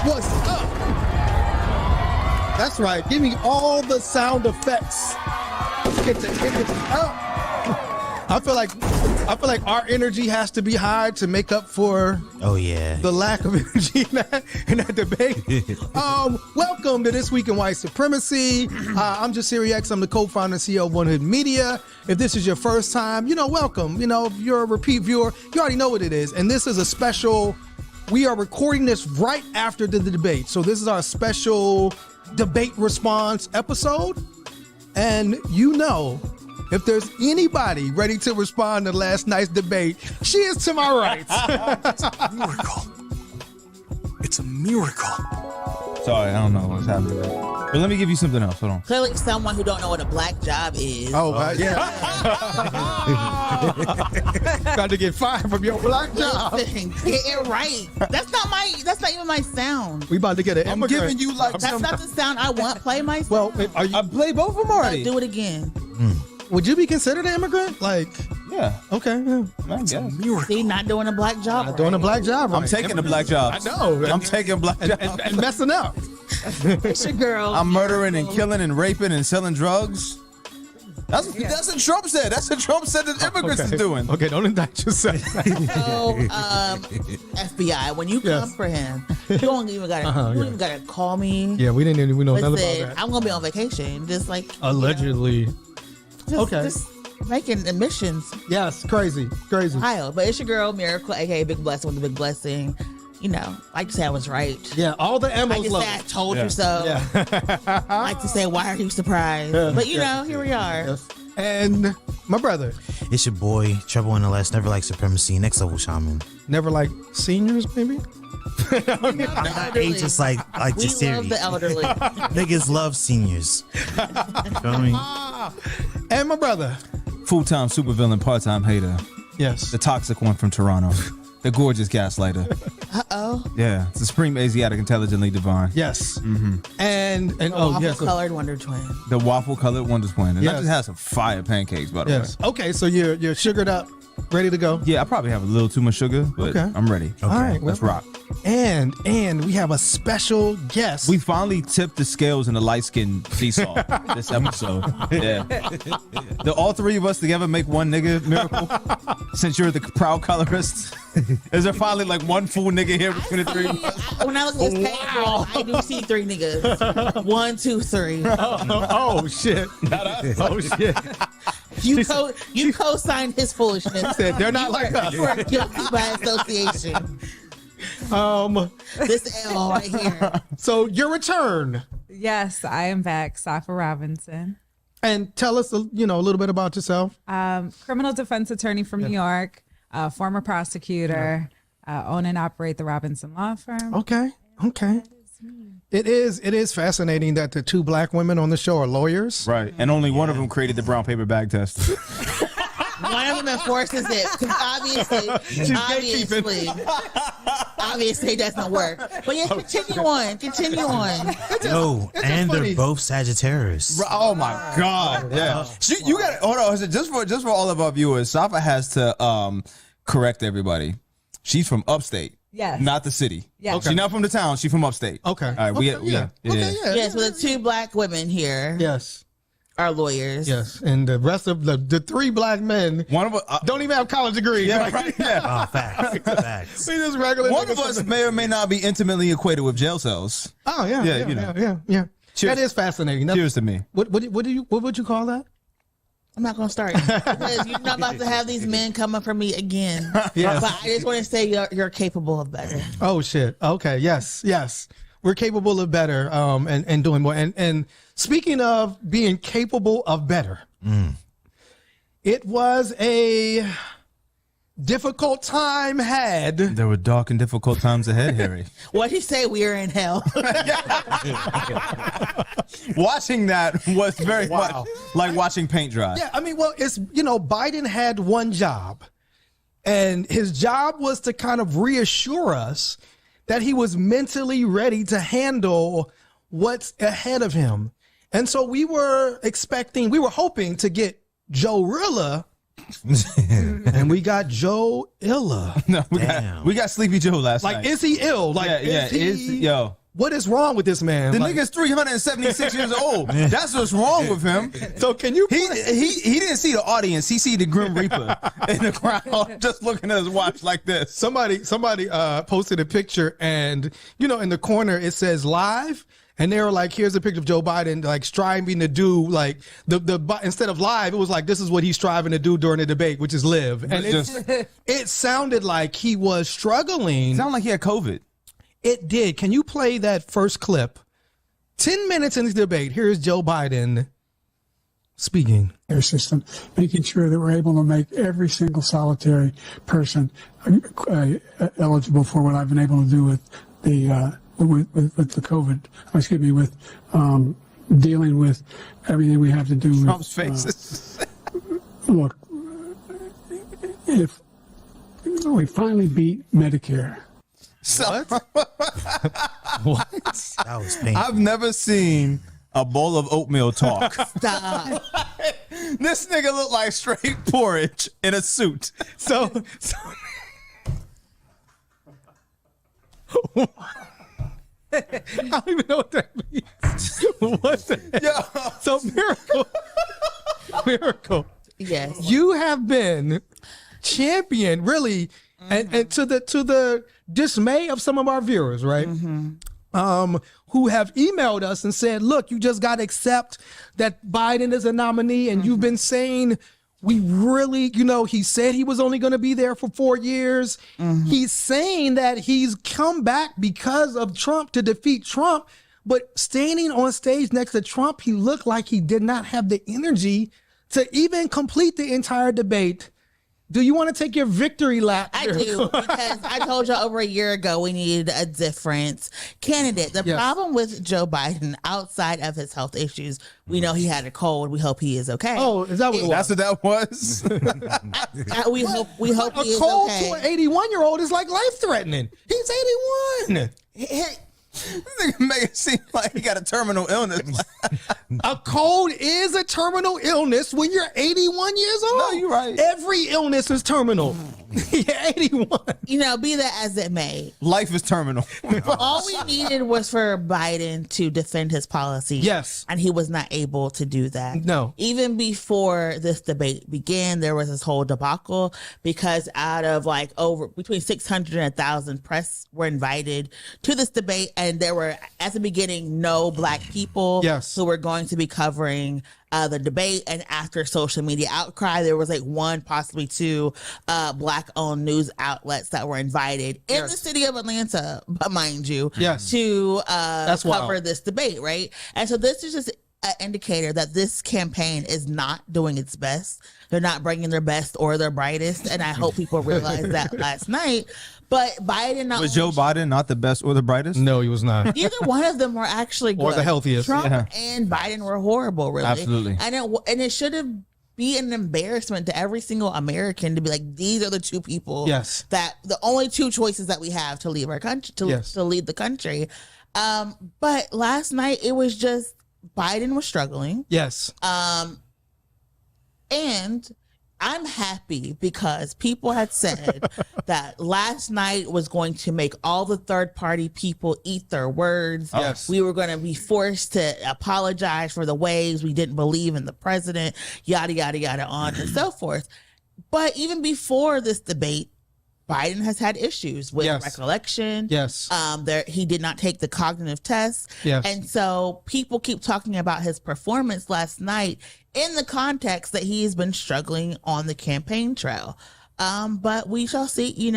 What's up? That's right. Give me all the sound effects. I feel like our energy has to be high to make up for the lack of energy in that debate. Welcome to This Week in White Supremacy. I'm Jasiri X. I'm the co-founder and CEO of One Hood Media. If this is your first time, welcome. If you're a repeat viewer, you already know what it is. And this is a special, we are recording this right after the debate. So this is our special debate response episode. And if there's anybody ready to respond to last night's debate, she is to my right. It's a miracle. It's a miracle. Sorry, I don't know what's happening there. But let me give you something else. Hold on. Clearly someone who don't know what a black job is. Yeah. Got to get fired from your black job. Listen, get it right. That's not even my sound. We about to get an I'm immigrant. giving you like That's not the sound I want. Play my sound. Well, I played both of them already. Do it again. Would you be considered an immigrant? Yeah. Okay. Yeah. it's a miracle. See, not doing a black job. Not doing a black job. I'm taking the black jobs. I know. I'm taking black jobs. And messing up. It's your girl. I'm murdering and killing and raping and selling drugs. That's what Trump said. That's what Trump said that immigrants is doing. Okay, don't indict yourself. So, FBI, when you come for him, you don't even gotta call me. Yeah, we didn't even know nothing about Listen, that. I'm gonna be on vacation, just like Allegedly. just making admissions. Yes, crazy. Wild, but it's your girl Miracle, aka Big Blessing with the Big Blessing. Like to say I was right. Yeah, all the Like M's to love. say I told you so. Yeah. Like to say, why are you surprised? But here we are. Yes. And my brother. It's your boy, Trouble in the Last, Never Like Supremacy, Next Level Shaman. Never like seniors, maybe? Ages like We the series. love the elderly. Niggas love seniors. Feel me? And my brother. Full-time supervillain, part-time hater. Yes. The toxic one from Toronto. The gorgeous gaslighter. Uh-oh. Yeah. It's the supreme Asiatic intelligently divine. Yes. Mm-hmm. And yes. Colored Wonder Twin. The waffle-colored Wonder Twin. And Yes. that just has some fire pancakes, by the Yes. way. Okay, so you're sugared up, ready to go. Yeah, I probably have a little too much sugar, but Okay. I'm ready. All right, Let's rock. And we have a special guest. We finally tipped the scales in the light skin seesaw this episode. Yeah. Do all three of us together make one nigga Miracle? Since you're the proud colorist, is there finally like one full nigga here between the three of us? When I look at this table, I do see three niggas. 1, 2, 3. Oh shit. Oh shit. You co-signed his foolishness. Said they're not like us. You are guilty by association. This L right here. So your return. Yes, I am back, Safa Robinson. And tell us a little bit about yourself. Criminal defense attorney from New York, former prosecutor, own and operate the Robinson Law Firm. Okay. It is fascinating that the two black women on the show are lawyers. Right. And only one of them created the brown paper bag test. One of them enforces it because obviously it doesn't work. But yeah, continue on. Yo, and they're both Sagittarius. Oh my God. Yeah. You got hold on. Just for all of our viewers, Safa has to correct everybody. She's from upstate. Yes. Not the city. Yes. Okay. She's not from the town. She's from upstate. Okay. All right. Yes, but the two black women here Yes. are lawyers. Yes. And the rest of the three black men One of us don't even have college degrees. Yeah, right. Yeah. Oh, facts. We just regular One of niggas. us may or may not be intimately equated with jail cells. Oh yeah. Yeah. Cheers. That is fascinating. Cheers to me. What would you call that? I'm not gonna start because you're not about to have these men coming for me again. Yes. But I just want to say you're capable of better. Oh shit. Okay. Yes. We're capable of better. And doing more. And speaking of being capable of better, it was a difficult time had. There were dark and difficult times ahead, Harry. What'd he say? We are in hell. Watching that was very much like watching paint dry. Yeah, I mean, well, it's, Biden had one job, and his job was to kind of reassure us that he was mentally ready to handle what's ahead of him. And so we were hoping to get Joe Rilla And we got Joe Illa. No, we got Sleepy Joe last night. Like, is he ill? Like, yo. What is wrong with this man? The nigga's 376 years old. That's what's wrong with him. So can you? He didn't see the audience. He see the Grim Reaper in the crowd, just looking at his watch like this. Somebody posted a picture, and in the corner it says live. And they were like, here's a picture of Joe Biden, like striving to do like the instead of live, it was like, this is what he's striving to do during the debate, which is live. And it sounded like he was struggling. Sounded like he had COVID. It did. Can you play that first clip? 10 minutes into the debate. Here's Joe Biden speaking. Air system, making sure that we're able to make every single solitary person eligible for what I've been able to do with the with the COVID, with dealing with everything we have to do Trump's faces. Look, if we finally beat Medicare. What? What? That was painful. I've never seen a bowl of oatmeal talk. Stop. This nigga look like straight porridge in a suit. So I don't even know what that means. What the hell? So Miracle. Yes. You have been champion, really, and to the dismay of some of our viewers, right? Who have emailed us and said, look, you just got to accept that Biden is a nominee, and you've been saying we really, he said he was only going to be there for 4 years. He's saying that he's come back because of Trump to defeat Trump, but standing on stage next to Trump, he looked like he did not have the energy to even complete the entire debate. Do you want to take your victory lap? I do, because I told you over a year ago we needed a different candidate. The problem with Joe Biden, outside of his health issues, we know he had a cold. We hope he is okay. Oh, is that what it was? That's what that was? We hope he a is cold okay. to an 81-year-old is like life-threatening. He's 81. This nigga make it seem like he got a terminal illness. A cold is a terminal illness when you're 81 years old. No, you're right. Every illness is terminal. You're 81. Be that as it may. Life is terminal. All we needed was for Biden to defend his policy. Yes. And he was not able to do that. No. Even before this debate began, there was this whole debacle because out of between 600 and 1,000 press were invited to this debate. And there were, at the beginning, no Black people who were going to be covering the debate. And after social media outcry, there was one, possibly two Black-owned news outlets that were invited in the city of Atlanta, mind you, to cover this debate, right? And so this is just an indicator that this campaign is not doing its best. They're not bringing their best or their brightest, and I hope people realized that last night. But Biden was Joe Biden not the best or the brightest? No, he was not. Either one of them were actually good. Or the healthiest. Trump and Biden were horrible, really. Absolutely. And it should have be an embarrassment to every single American to be like, these are the two people that the only two choices that we have to leave our country, to lead the country. But last night it was just Biden was struggling. Yes. And I'm happy because people had said that last night was going to make all the third party people eat their words. Yes. We were going to be forced to apologize for the ways we didn't believe in the president, yada, yada, yada, on and so forth. But even before this debate, Biden has had issues with recollection. Yes. He did not take the cognitive test. Yes. And so people keep talking about his performance last night in the context that he has been struggling on the campaign trail. But we shall see,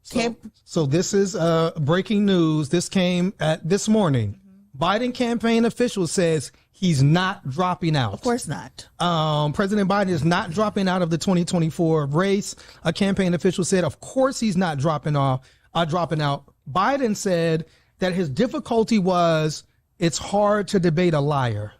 So this is breaking news. This came this morning. Biden campaign official says he's not dropping out. Of course not. President Biden is not dropping out of the 2024 race. A campaign official said, of course he's not dropping out. Biden said that his difficulty was it's hard to debate a liar.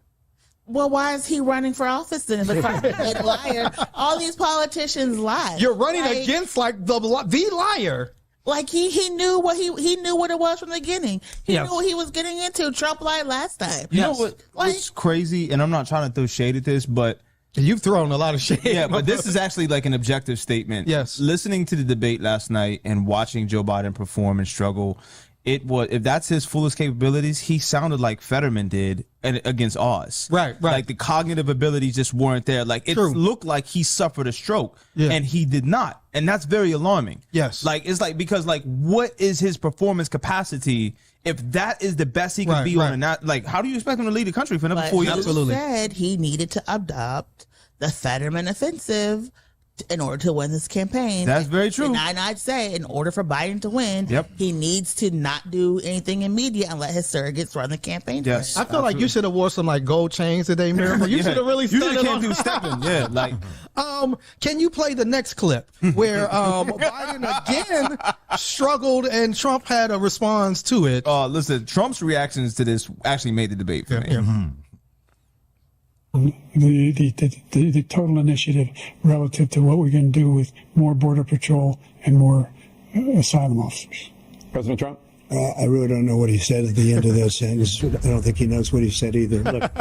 Well, why is he running for office then? If a liar, all these politicians lie. You're running against the liar. Like he knew what he knew what it was from the beginning. He knew what he was getting into. Trump lied last time. You know what's crazy, and I'm not trying to throw shade at this, but You've thrown a lot of shit. Yeah, but this is actually like an objective statement. Yes. Listening to the debate last night and watching Joe Biden perform and struggle, it was, if that's his fullest capabilities, he sounded like Fetterman did against Oz. Right. Like the cognitive abilities just weren't there. Like it looked like he suffered a stroke and he did not. And that's very alarming. Yes. Like it's like, because like what is his performance capacity if that is the best he can be on? And not like, how do you expect him to lead the country for another 4 years? Absolutely. He said he needed to adopt the Fetterman offensive in order to win this campaign. That's very true. And I'd say in order for Biden to win, he needs to not do anything in media and let his surrogates run the campaign. Yes, I feel like you should have wore some like gold chains today, Miracle. You should have really started on. Do stepping. Yeah, like. Can you play the next clip where Biden again struggled and Trump had a response to it? Listen, Trump's reactions to this actually made the debate for me. Yeah. The total initiative relative to what we're going to do with more border patrol and more asylum officers. President Trump? I really don't know what he said at the end of that sentence. I don't think he knows what he said either. Look,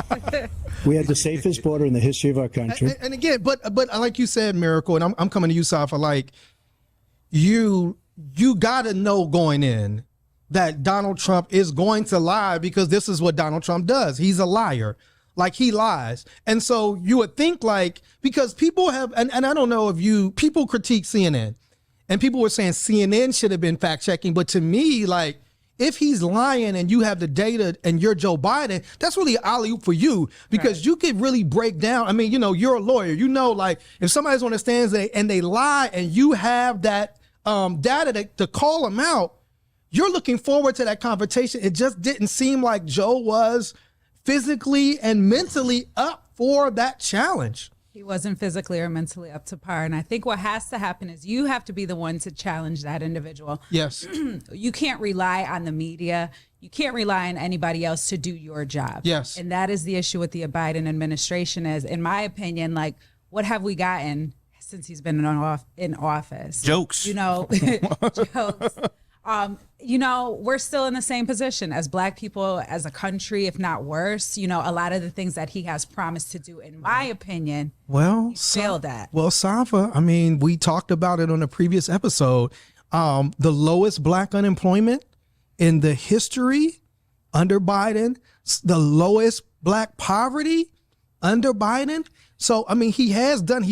we had the safest border in the history of our country. And again, but like you said, Miracle, and I'm coming to you, Safa, like you got to know going in that Donald Trump is going to lie, because this is what Donald Trump does. He's a liar. Like, he lies. And so you would think, like, because people have, and I don't know if people critique CNN, and people were saying CNN should have been fact checking. But to me, like, if he's lying and you have the data and you're Joe Biden, that's really an alley-oop for you, because you could really break down. I mean, you're a lawyer, like if somebody's on the stands and they lie and you have that data to call them out, you're looking forward to that confrontation. It just didn't seem like Joe was physically and mentally up for that challenge. He wasn't physically or mentally up to par. And I think what has to happen is you have to be the one to challenge that individual. Yes. You can't rely on the media. You can't rely on anybody else to do your job. Yes. And that is the issue with the Biden administration is, in my opinion, like, what have we gotten since he's been in office? Jokes. Jokes. We're still in the same position as Black people, as a country, if not worse. A lot of the things that he has promised to do, in my opinion, he failed at. Well, Safa, I mean, we talked about it on a previous episode. The lowest Black unemployment in the history under Biden, the lowest Black poverty under Biden. So, I mean, he's done.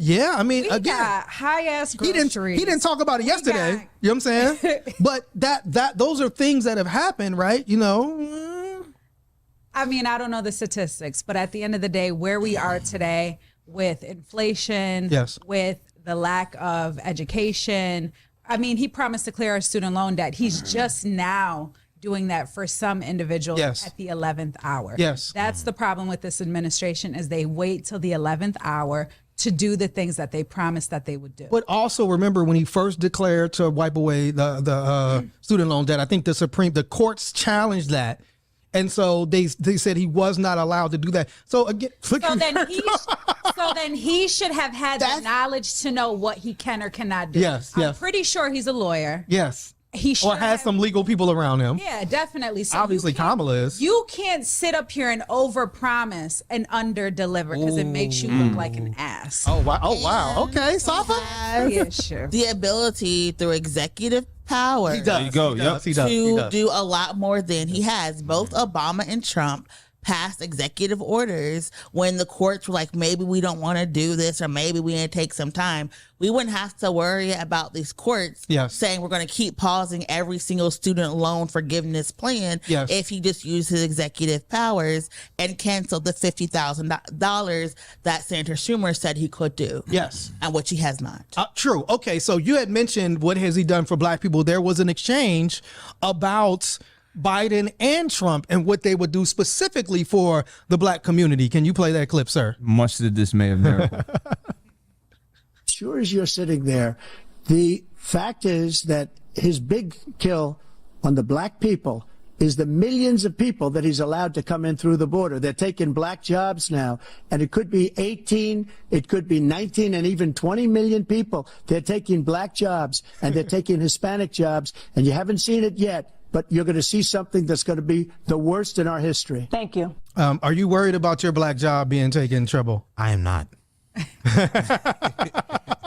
Yeah, I mean, we again, got high-ass groceries. He didn't talk about it yesterday. You know what I'm saying? But those are things that have happened, right? I mean, I don't know the statistics, but at the end of the day, where we are today with inflation, with the lack of education, I mean, he promised to clear our student loan debt. He's just now doing that for some individuals at the 11th hour. Yes. That's the problem with this administration, is they wait till the 11th hour to do the things that they promised that they would do. But also remember, when he first declared to wipe away the student loan debt, I think the courts challenged that. And so they said he was not allowed to do that. So again, so then he should have had the knowledge to know what he can or cannot do. Yes. I'm pretty sure he's a lawyer. Yes. He or has some legal people around him. Yeah, definitely. So obviously Kamala is. You can't sit up here and overpromise and underdeliver, because it makes you look like an ass. Oh wow. Okay, Safa. The ability through executive power. He does. There you go. He does. Do a lot more than he has. Both Obama and Trump passed executive orders when the courts were like, maybe we don't want to do this, or maybe we need to take some time. We wouldn't have to worry about these courts saying we're going to keep pausing every single student loan forgiveness plan if he just used his executive powers and canceled the $50,000 that Senator Schumer said he could do. Yes. And which he has not. True. Okay, so you had mentioned, what has he done for Black people? There was an exchange about Biden and Trump and what they would do specifically for the Black community. Can you play that clip, sir? Much to the dismay of Miracle. Sure as you're sitting there, the fact is that his big kill on the Black people is the millions of people that he's allowed to come in through the border. They're taking Black jobs now, and it could be 18, it could be 19, and even 20 million people. They're taking Black jobs, and they're taking Hispanic jobs, and you haven't seen it yet, but you're going to see something that's going to be the worst in our history. Thank you. Are you worried about your black job being taken, Trouble? I am not.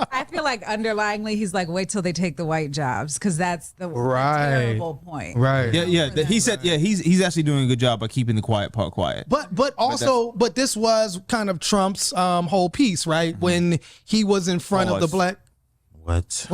I feel like underlyingly he's like, wait till they take the white jobs, because that's the terrible point. Right. Yeah. He said, he's actually doing a good job by keeping the quiet part quiet. But this was kind of Trump's whole piece, right? Mm-hmm. When he was in front of the black. What?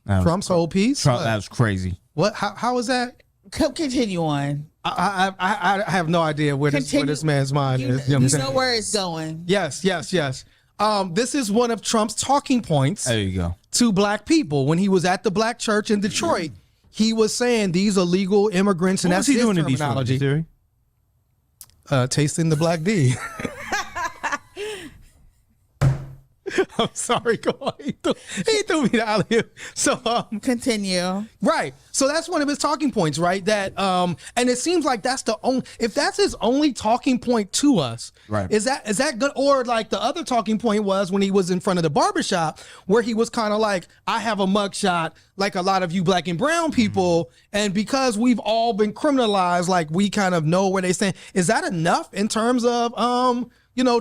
Trump's whole piece? That was crazy. What? How was that? Continue on. I have no idea where this man's mind is. You know where it's going. Yes. This is one of Trump's talking points. There you go. To black people when he was at the black church in Detroit. He was saying these illegal immigrants, and that's his terminology. Tasting the black D. I'm sorry, go on. He threw me the alley-oop. So continue. Right. So that's one of his talking points, right? That and it seems like that's the only, if that's his only talking point to us, right? Is that good? Or like the other talking point was when he was in front of the barbershop where he was kind of like, I have a mugshot like a lot of you black and brown people, and because we've all been criminalized, like we kind of know where they stand. Is that enough in terms of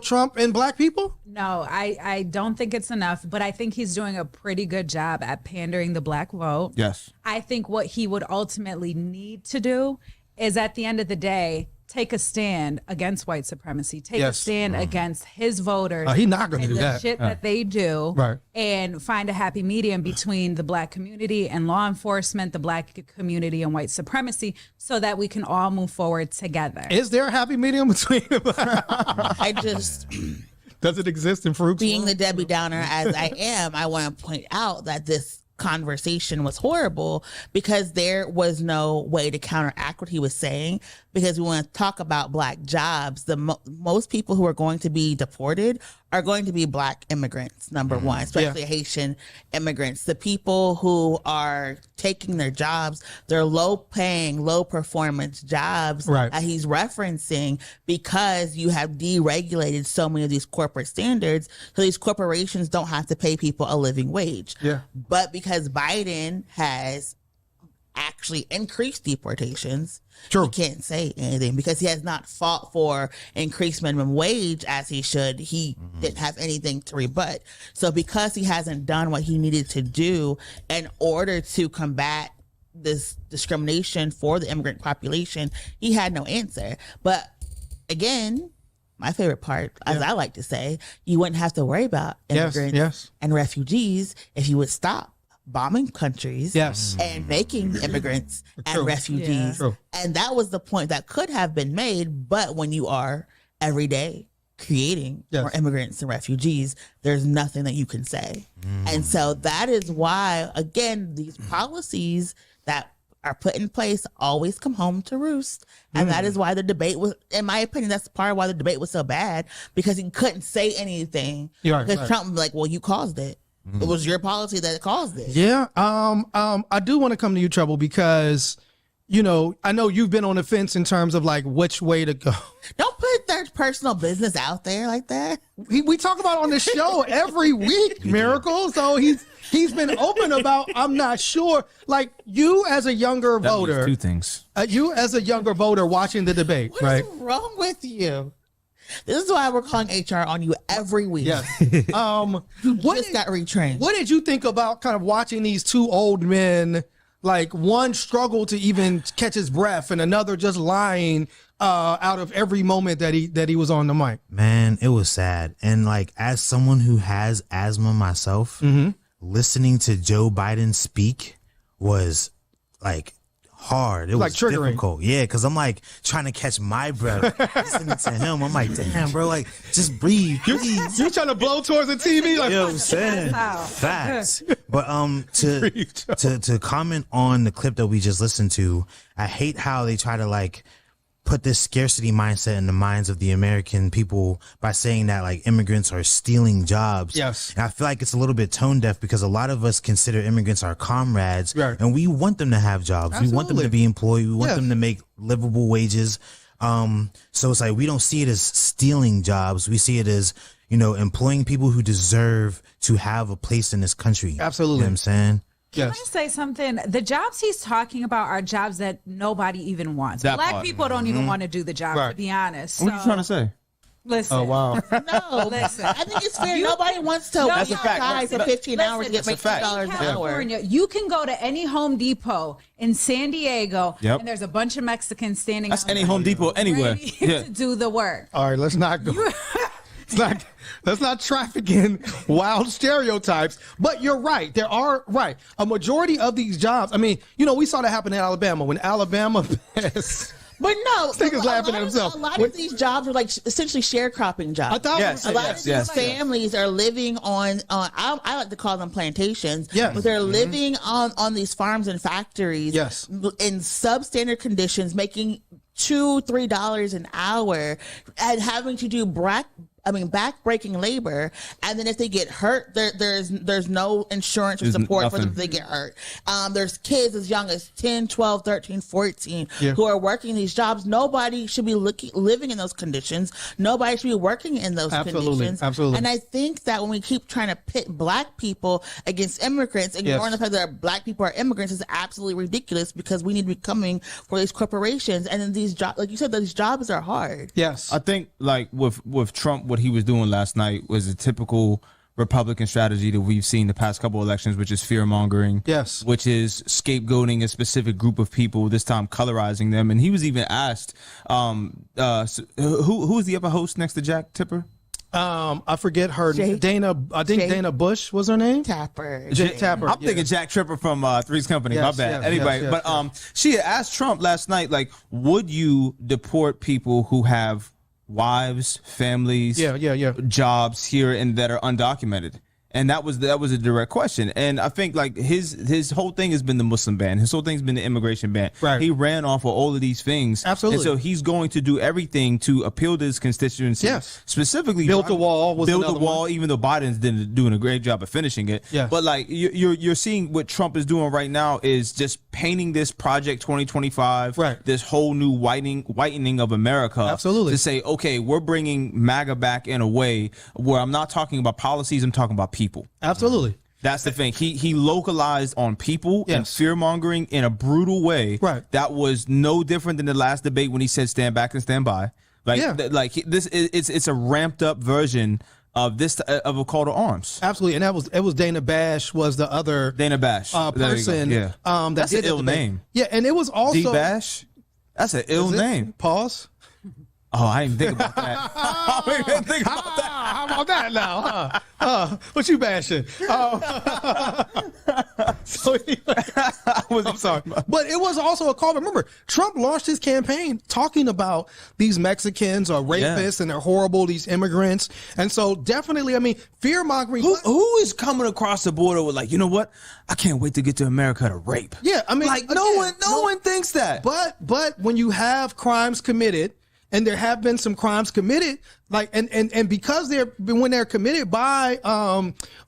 Trump and black people? No, I don't think it's enough, but I think he's doing a pretty good job at pandering the black vote. Yes. I think what he would ultimately need to do is, at the end of the day, take a stand against white supremacy, take a stand against his voters. He's not going to do that. Shit that they do, right? And find a happy medium between the black community and law enforcement, the black community and white supremacy, so that we can all move forward together. Is there a happy medium between does it exist in Fruits? Being the Debbie Downer as I am, I want to point out that this conversation was horrible because there was no way to counteract what he was saying, because we want to talk about black jobs. Most people who are going to be deported are going to be black immigrants, number one, especially Haitian immigrants. The people who are taking their jobs, they're low paying, low performance jobs that he's referencing, because you have deregulated so many of these corporate standards. So these corporations don't have to pay people a living wage. Yeah. But because Biden has actually increased deportations, he can't say anything because he has not fought for increased minimum wage as he should. He didn't have anything to rebut. So because he hasn't done what he needed to do in order to combat this discrimination for the immigrant population, he had no answer. But again, my favorite part, as I like to say, you wouldn't have to worry about immigrants and refugees if you would stop bombing countries and making immigrants and refugees. And that was the point that could have been made. But when you are every day creating more immigrants and refugees, there's nothing that you can say. And so that is why, again, these policies that are put in place always come home to roost. And that is why the debate was, in my opinion, that's part of why the debate was so bad, because he couldn't say anything. Because Trump was like, well, you caused it. It was your policy that caused it. Yeah. I do want to come to you, Trouble, because, I know you've been on the fence in terms of like which way to go. Don't put their personal business out there like that. We talk about on the show every week, Miracle. So he's been open about, I'm not sure. Like you as a younger voter. Two things. You as a younger voter watching the debate, what is wrong with you? This is why we're calling HR on you every week. Yes. You just got retrained. What did you think about kind of watching these two old men, like one struggle to even catch his breath and another just lying out of every moment that he was on the mic? Man, it was sad. And like, as someone who has asthma myself, listening to Joe Biden speak was like hard. It was triggering. Difficult. Yeah, because I'm like trying to catch my breath listening to him. I'm like, damn, bro, like just breathe. You trying to blow towards the TV? Like, you know what I'm saying? Facts. But to comment on the clip that we just listened to, I hate how they try to like put this scarcity mindset in the minds of the American people by saying that like immigrants are stealing jobs. Yes. And I feel like it's a little bit tone deaf because a lot of us consider immigrants our comrades, and we want them to have jobs. Absolutely. We want them to be employed. We want them to make livable wages. So it's like, we don't see it as stealing jobs. We see it as, employing people who deserve to have a place in this country. Absolutely. You know what I'm saying? Can I say something? The jobs he's talking about are jobs that nobody even wants. Black people don't even want to do the job, to be honest. What are you trying to say? Listen. Oh, wow. No, listen. I think it's fair. Nobody wants to That's work outside for 15 hours to get $15 an hour. You can go to any Home Depot in San Diego, and there's a bunch of Mexicans standing. That's any Home Depot anywhere. To do the work. All right, let's not go. Let's not traffic in wild stereotypes. But you're right. There are, a majority of these jobs. I mean, we saw that happen in Alabama when Alabama passed. But no, nigga's laughing at himself. A lot of these jobs are like essentially sharecropping jobs. A lot of these families are living on I like to call them plantations. Yes. But they're living on these farms and factories. Yes. In substandard conditions, making $2-3 an hour and having to do back-breaking labor, and then if they get hurt, there's no insurance or support for them if they get hurt. There's kids as young as 10, 12, 13, 14 who are working these jobs. Nobody should be living in those conditions. Nobody should be working in those conditions. Absolutely. And I think that when we keep trying to pit black people against immigrants, ignoring the fact that black people are immigrants is absolutely ridiculous, because we need to be coming for these corporations. And then these jobs, like you said, these jobs are hard. Yes. I think like with Trump, what he was doing last night was a typical Republican strategy that we've seen the past couple of elections, which is fear mongering. Yes. Which is scapegoating a specific group of people, this time colorizing them. And he was even asked, who is the other host next to Jack Tipper? I forget her. Dana Bush was her name. Tapper. Tapper. I'm thinking Jack Tripper from Three's Company. My bad. Anyway, she had asked Trump last night, like, would you deport people who have wives, families, jobs here and that are undocumented? And that was a direct question. And I think like his whole thing has been the Muslim ban. His whole thing's been the immigration ban. Right. He ran off of all of these things. Absolutely. And so he's going to do everything to appeal to his constituency. Yes. Specifically, build the wall. Even though Biden's doing a great job of finishing it. Yeah. But like you're seeing what Trump is doing right now is just painting this Project 2025. Right. This whole new whitening of America. Absolutely. To say, okay, we're bringing MAGA back in a way where I'm not talking about policies. I'm talking about people. Absolutely. That's the thing. He localized on people and fear mongering in a brutal way. Right. That was no different than the last debate when he said stand back and stand by. It's a ramped up version of this of a call to arms. Absolutely. And it was Dana Bash was the other Dana Bash person. That's an ill name. Yeah, and it was also D Bash. That's an ill name. Pause. Oh, I didn't think about that. I didn't even think about that. How about that now? What you bashing? I'm sorry. But it was also a call. Remember, Trump launched his campaign talking about these Mexicans or rapists and they're horrible, these immigrants. And so definitely, I mean, fear mongering. Who is coming across the border with like, you know what? I can't wait to get to America to rape. Yeah, I mean, like no one thinks that. But when you have crimes committed, and there have been some crimes committed, like and because when they're committed by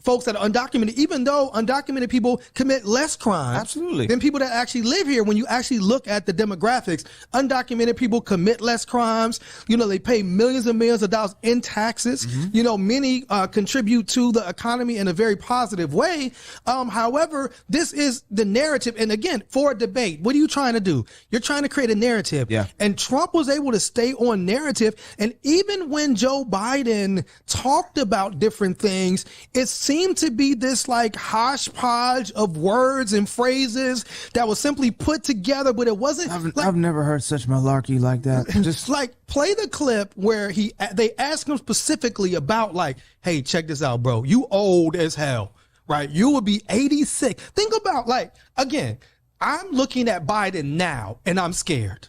folks that are undocumented, even though undocumented people commit less crime than people that actually live here. When you actually look at the demographics, undocumented people commit less crimes. They pay millions and millions of dollars in taxes. Many contribute to the economy in a very positive way. However, this is the narrative. And again, for a debate, what are you trying to do? You're trying to create a narrative. Yeah. And Trump was able to stay on narrative. And even when Joe Biden talked about different things, it seemed to be this like hodgepodge of words and phrases that was simply put together, but it wasn't. I've never heard such malarkey like that. Just like play the clip where they ask him specifically about like, hey, check this out, bro. You old as hell, right? You would be 86. Think about like, again, I'm looking at Biden now and I'm scared.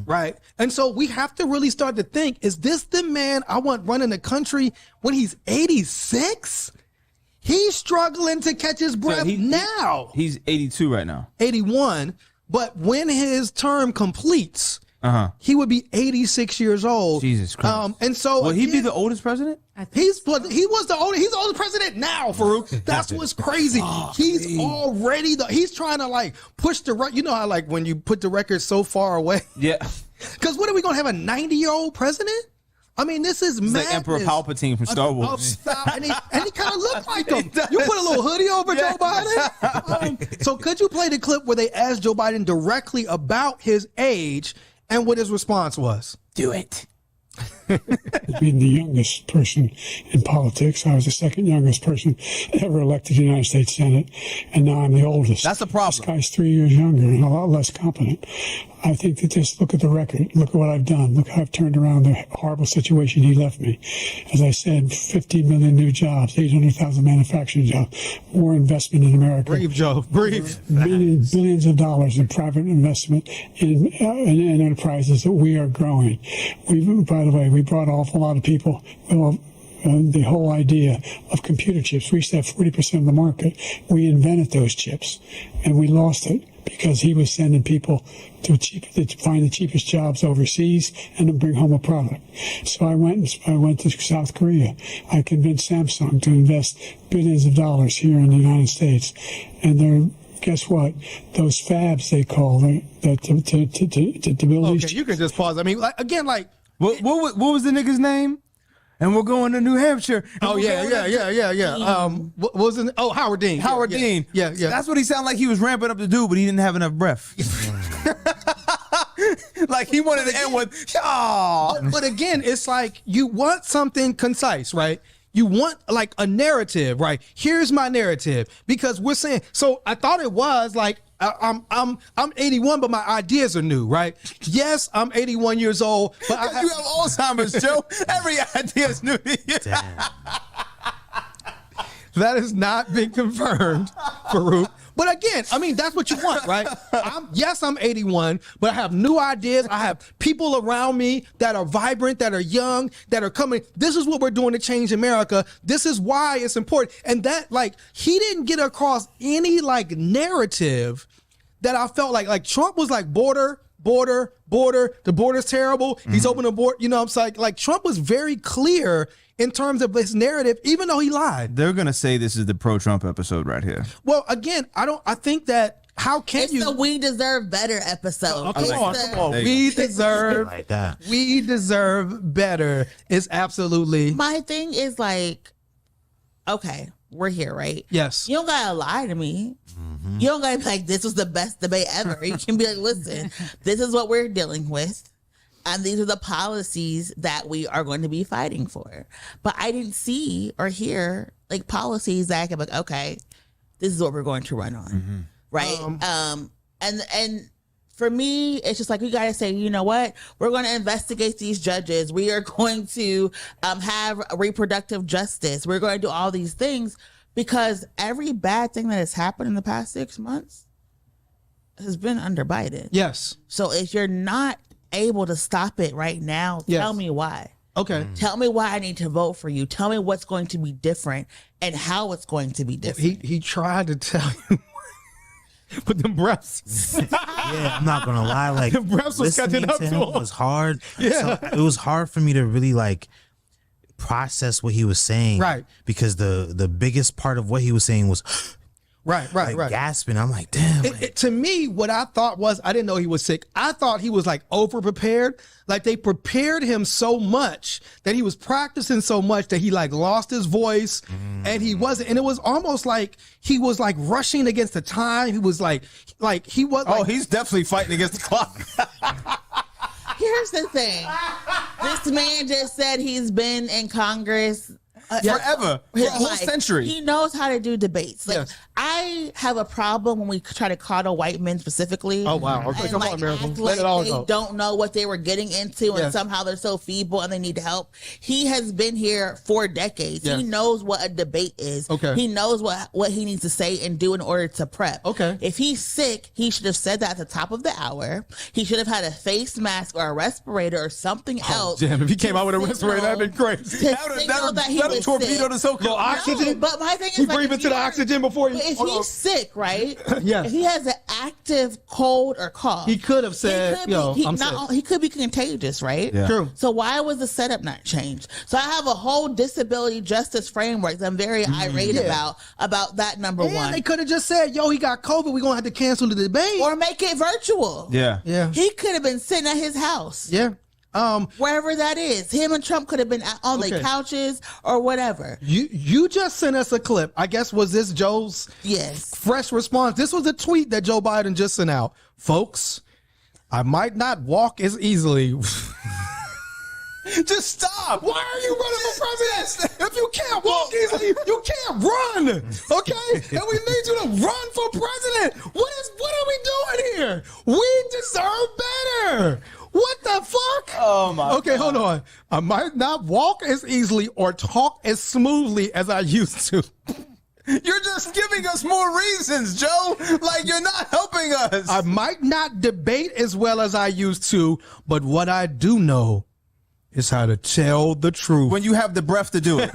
Right. And so we have to really start to think, is this the man I want running the country when he's 86? He's struggling to catch his breath now. He's 82 right now. 81. But when his term completes, he would be 86 years old. Jesus Christ. And so will he be the oldest president? He was the oldest. He's the oldest president now, Farouk. That's what's crazy. He's already he's trying to like push the right. You know how like when you put the record so far away. Yeah. Because what are we gonna have, a 90-year-old president? I mean, this is He's madness. like Emperor Palpatine from Star Wars. And he kind of looked like him. You put a little hoodie over Joe Biden. So could you play the clip where they asked Joe Biden directly about his age and what his response was? Do it. Being the youngest person in politics, I was the second youngest person ever elected to the United States Senate, and now I'm the oldest. That's a problem. This guy's 3 years younger and a lot less competent. I think that just look at the record. Look at what I've done. Look how I've turned around the horrible situation he left me. As I said, 15 million new jobs, 800,000 manufacturing jobs, more investment in America. Breathe, Joe. Breathe. Billions of dollars in private investment in enterprises that we are growing. By the way, we brought an awful lot of people. The whole idea of computer chips, we used to have 40% of the market. We invented those chips, and we lost it because he was sending people to find the cheapest jobs overseas and to bring home a product. So I went to South Korea. I convinced Samsung to invest billions of dollars here in the United States, and guess what? Those fabs they call to build these. Okay, you can just pause. I mean, What was the nigga's name? And we're going to New Hampshire. Oh, yeah. What was it? Oh, Howard Dean. Howard Dean. Yeah. That's what he sounded like. He was ramping up to do, but he didn't have enough breath. Like he wanted to end with, But again, it's like you want something concise, right? You want like a narrative, right? Here's my narrative, because we're saying. So I thought it was like I'm 81, but my ideas are new, right? Yes, I'm 81 years old, but you have Alzheimer's, Joe. Every idea is new to you. That has not been confirmed, Farouk. But again, I mean, that's what you want, right? I'm 81, but I have new ideas. I have people around me that are vibrant, that are young, that are coming. This is what we're doing to change America. This is why it's important. And that, like, he didn't get across any, like, narrative that I felt like Trump was like border. The border's terrible. He's open the border. You know what I'm saying? Like Trump was very clear in terms of his narrative, even though he lied. They're going to say this is the pro-Trump episode right here. Well, again, I think that how can it's you? It's the We Deserve Better episode. Come on. We deserve like that. We deserve better is absolutely. My thing is like, okay, we're here, right? Yes. You don't got to lie to me. Mm-hmm. You don't got to be like, this was the best debate ever. You can be like, listen, this is what we're dealing with. And these are the policies that we are going to be fighting for. But I didn't see or hear like policies that I could be like, okay, this is what we're going to run on. Mm-hmm. Right. And for me, it's just like, we got to say, you know what? We're going to investigate these judges. We are going to have reproductive justice. We're going to do all these things because every bad thing that has happened in the past 6 months has been under Biden. Yes. So if you're not able to stop it right now, tell me why. Okay. Tell me why I need to vote for you. Tell me what's going to be different and how it's going to be different. He tried to tell you. But the breaths. Yeah, I'm not gonna lie. Like the breaths was catching up to him was hard. Yeah. So it was hard for me to really like process what he was saying. Right. Because the biggest part of what he was saying was right. gasping. I'm like, damn. To me, what I thought was, I didn't know he was sick. I thought he was like over prepared. Like they prepared him so much that he was practicing so much that he like lost his voice and he wasn't. And it was almost like he was like rushing against the time. He was like he was. Oh, he's definitely fighting against the clock. Here's the thing. This man just said he's been in Congress forever, for a whole life. century. He knows how to do debates. Like, Yes. I have a problem when we try to coddle white men specifically. Oh wow! Okay, And come like, on, Miracle. act Let like it all they go. don't know what they were getting into, and Yes. somehow they're so feeble and they need help. He has been here for decades. Yes. He knows what a debate is. Okay. He knows what he needs to say and do in order to prep. Okay. If he's sick, he should have said that at the top of the hour. He should have had a face mask or a respirator or something else. Damn, if he came out with a respirator, that'd been crazy. That'll torpedo the so-called oxygen. No, but my thing is, He like, breathed if into the you're- oxygen before he. if he's sick, right? Yes. If he has an active cold or cough, He could have said, I'm sick. he could be contagious, right? Yeah. True. So why was the setup not changed? So I have a whole disability justice framework that I'm very irate about that number And one. they could have just said, "Yo, he got COVID. We're gonna have to cancel the debate." Or make it virtual. Yeah. Yeah. He could have been sitting at his house. Yeah. Wherever that is, him and Trump could have been on their couches or whatever. You just sent us a clip. I guess was this Joe's fresh response? This was a tweet that Joe Biden just sent out. Folks, I might not walk as easily. Just stop. Why are you running for president? If you can't walk easily, you can't run. Okay? And we need you to run for president. What are we doing here? We deserve better. What the fuck? Oh my God. Okay, hold on. I might not walk as easily or talk as smoothly as I used to. You're just giving us more reasons, Joe. Like, you're not helping us. I might not debate as well as I used to, but what I do know is how to tell the truth. When you have the breath to do it.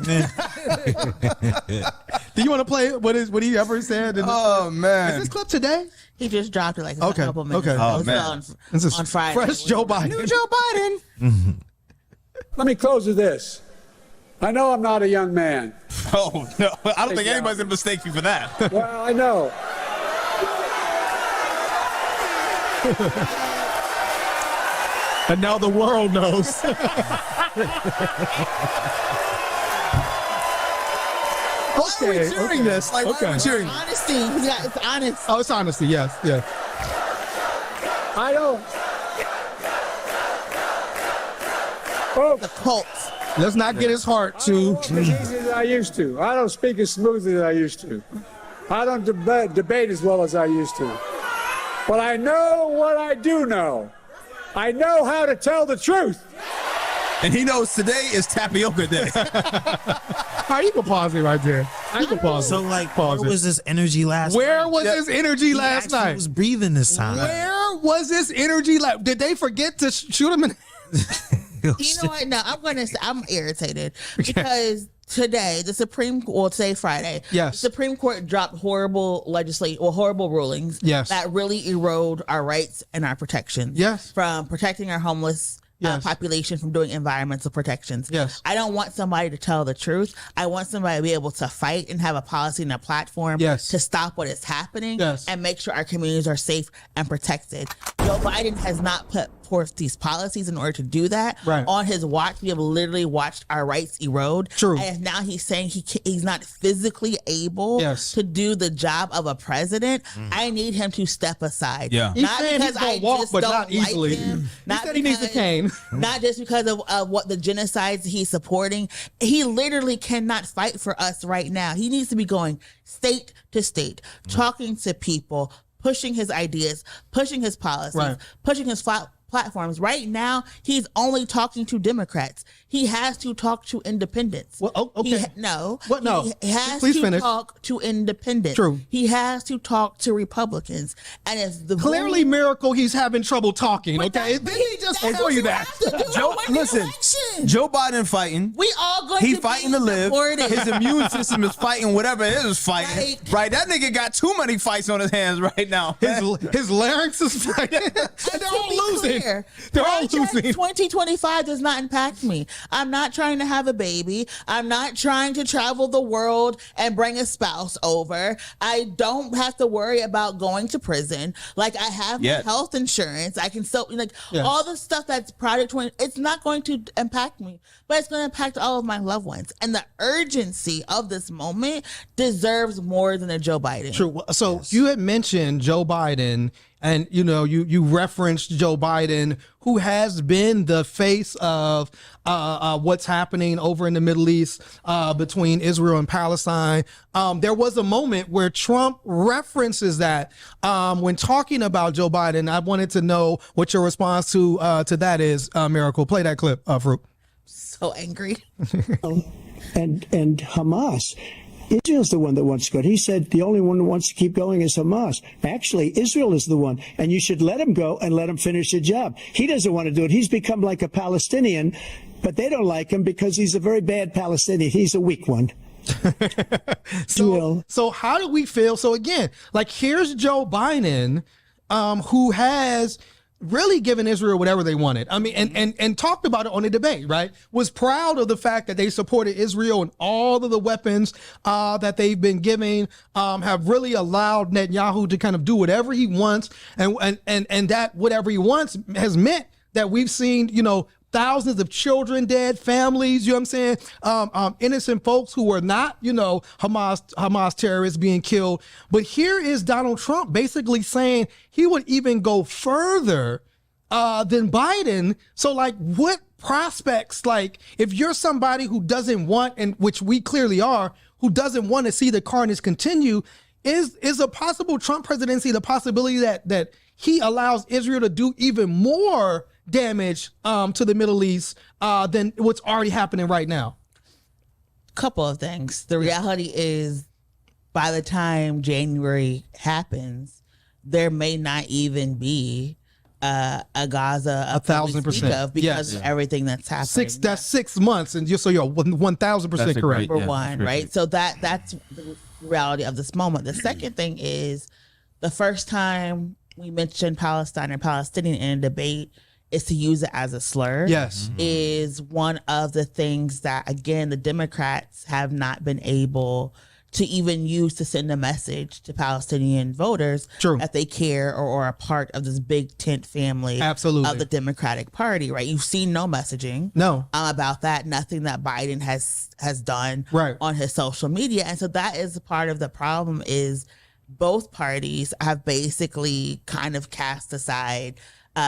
Do you want to play what he ever said? Oh, man. Is this clip today? He just dropped it like a couple minutes ago. Oh, man. This on Friday. Fresh Joe Biden. New Joe Biden. Let me close with this. I know I'm not a young man. Oh, no. I don't think anybody's going to mistake you for that. Well, I know. And now the world knows. Why are we cheering this? Like, why are we cheering? Honesty. It's honest. Oh, it's honesty. Yes. Yeah. I don't. Folks, The cults. Let's not get his heart too. I don't speak as easy as I used to. I don't speak as smoothly as I used to. I don't debate as well as I used to. But I know what I do know. I know how to tell the truth. And he knows today is tapioca day. How you can pause it right there? You can pause it. So, like, Pause where it. was this energy last night? Where was his energy last Actually night? was breathing this time. Where was his energy? Did they forget to shoot him in? You know what? No, I'm irritated because today the Supreme Court, well, today Friday, the Supreme Court dropped horrible horrible rulings that really erode our rights and our protections. Yes. From protecting our homeless population from doing environmental protections. Yes. I don't want somebody to tell the truth. I want somebody to be able to fight and have a policy and a platform to stop what is happening and make sure our communities are safe and protected. Joe Biden has not put forth these policies in order to do that. Right. On his watch, we have literally watched our rights erode. True. And now he's saying he's not physically able to do the job of a president. I need him to step aside. Yeah. He's Not saying because he's gonna I walk, just but don't not easily. like him. He said he needs a cane. Not just because of what the genocides he's supporting. He literally cannot fight for us right now. He needs to be going state to state, talking to people, pushing his ideas, pushing his policies, pushing his platforms. Right now, he's only talking to Democrats. He has to talk to independents. Well, okay. What? No. He has Please to finish. talk to independents. True. He has to talk to Republicans. And if the Clearly, Miracle, he's having trouble talking. Okay, did he just tell you that? Joe Biden fighting. We all going he to fighting be to live. supported. His immune system is fighting whatever it is fighting. Right. That nigga got too many fights on his hands right now. His larynx is fighting. And they're all losing. They're all losing. 2025 does not impact me. I'm not trying to have a baby. I'm not trying to travel the world and bring a spouse over. I don't have to worry about going to prison. Like, I have my health insurance. I can still, all the stuff that's Project 20, it's not going to impact me, but it's going to impact all of my loved ones. And the urgency of this moment deserves more than a Joe Biden. True. So you had mentioned Joe Biden, and you referenced Joe Biden, who has been the face of what's happening over in the Middle East between Israel and Palestine. There was a moment where Trump references that when talking about Joe Biden. I wanted to know what your response to that is. Miracle, play that clip, Fruit. So angry. and Hamas. Israel's the one that wants to go. He said the only one who wants to keep going is Hamas. Actually, Israel is the one, and you should let him go and let him finish the job. He doesn't want to do it. He's become like a Palestinian, but they don't like him because he's a very bad Palestinian. He's a weak one. So how do we feel? So again, like, here's Joe Biden, who has really given Israel whatever they wanted. I mean, and talked about it on the debate, right? Was proud of the fact that they supported Israel and all of the weapons that they've been giving, have really allowed Netanyahu to kind of do whatever he wants. And that whatever he wants has meant that we've seen, thousands of children dead, families, you know what I'm saying? Innocent folks who were not, Hamas terrorists being killed. But here is Donald Trump basically saying he would even go further than Biden. So like what prospects, like if you're somebody who doesn't want, and which we clearly are, who doesn't want to see the carnage continue, is a possible Trump presidency the possibility that he allows Israel to do even more damage to the Middle East than what's already happening right now? Couple of things. The reality is, by the time January happens, there may not even be a Gaza 1,000% because of everything that's happening. That's 6 months, and you're 1,000% correct. Number one, right? So that's the reality of this moment. The second thing is, the first time we mentioned Palestine and Palestinian in a debate is to use it as a slur. Yes. Is one of the things that, again, the Democrats have not been able to even use to send a message to Palestinian voters that they care or are a part of this big tent family of the Democratic Party, right? You've seen no messaging about that, nothing that Biden has done on his social media. And so that is part of the problem, is both parties have basically kind of cast aside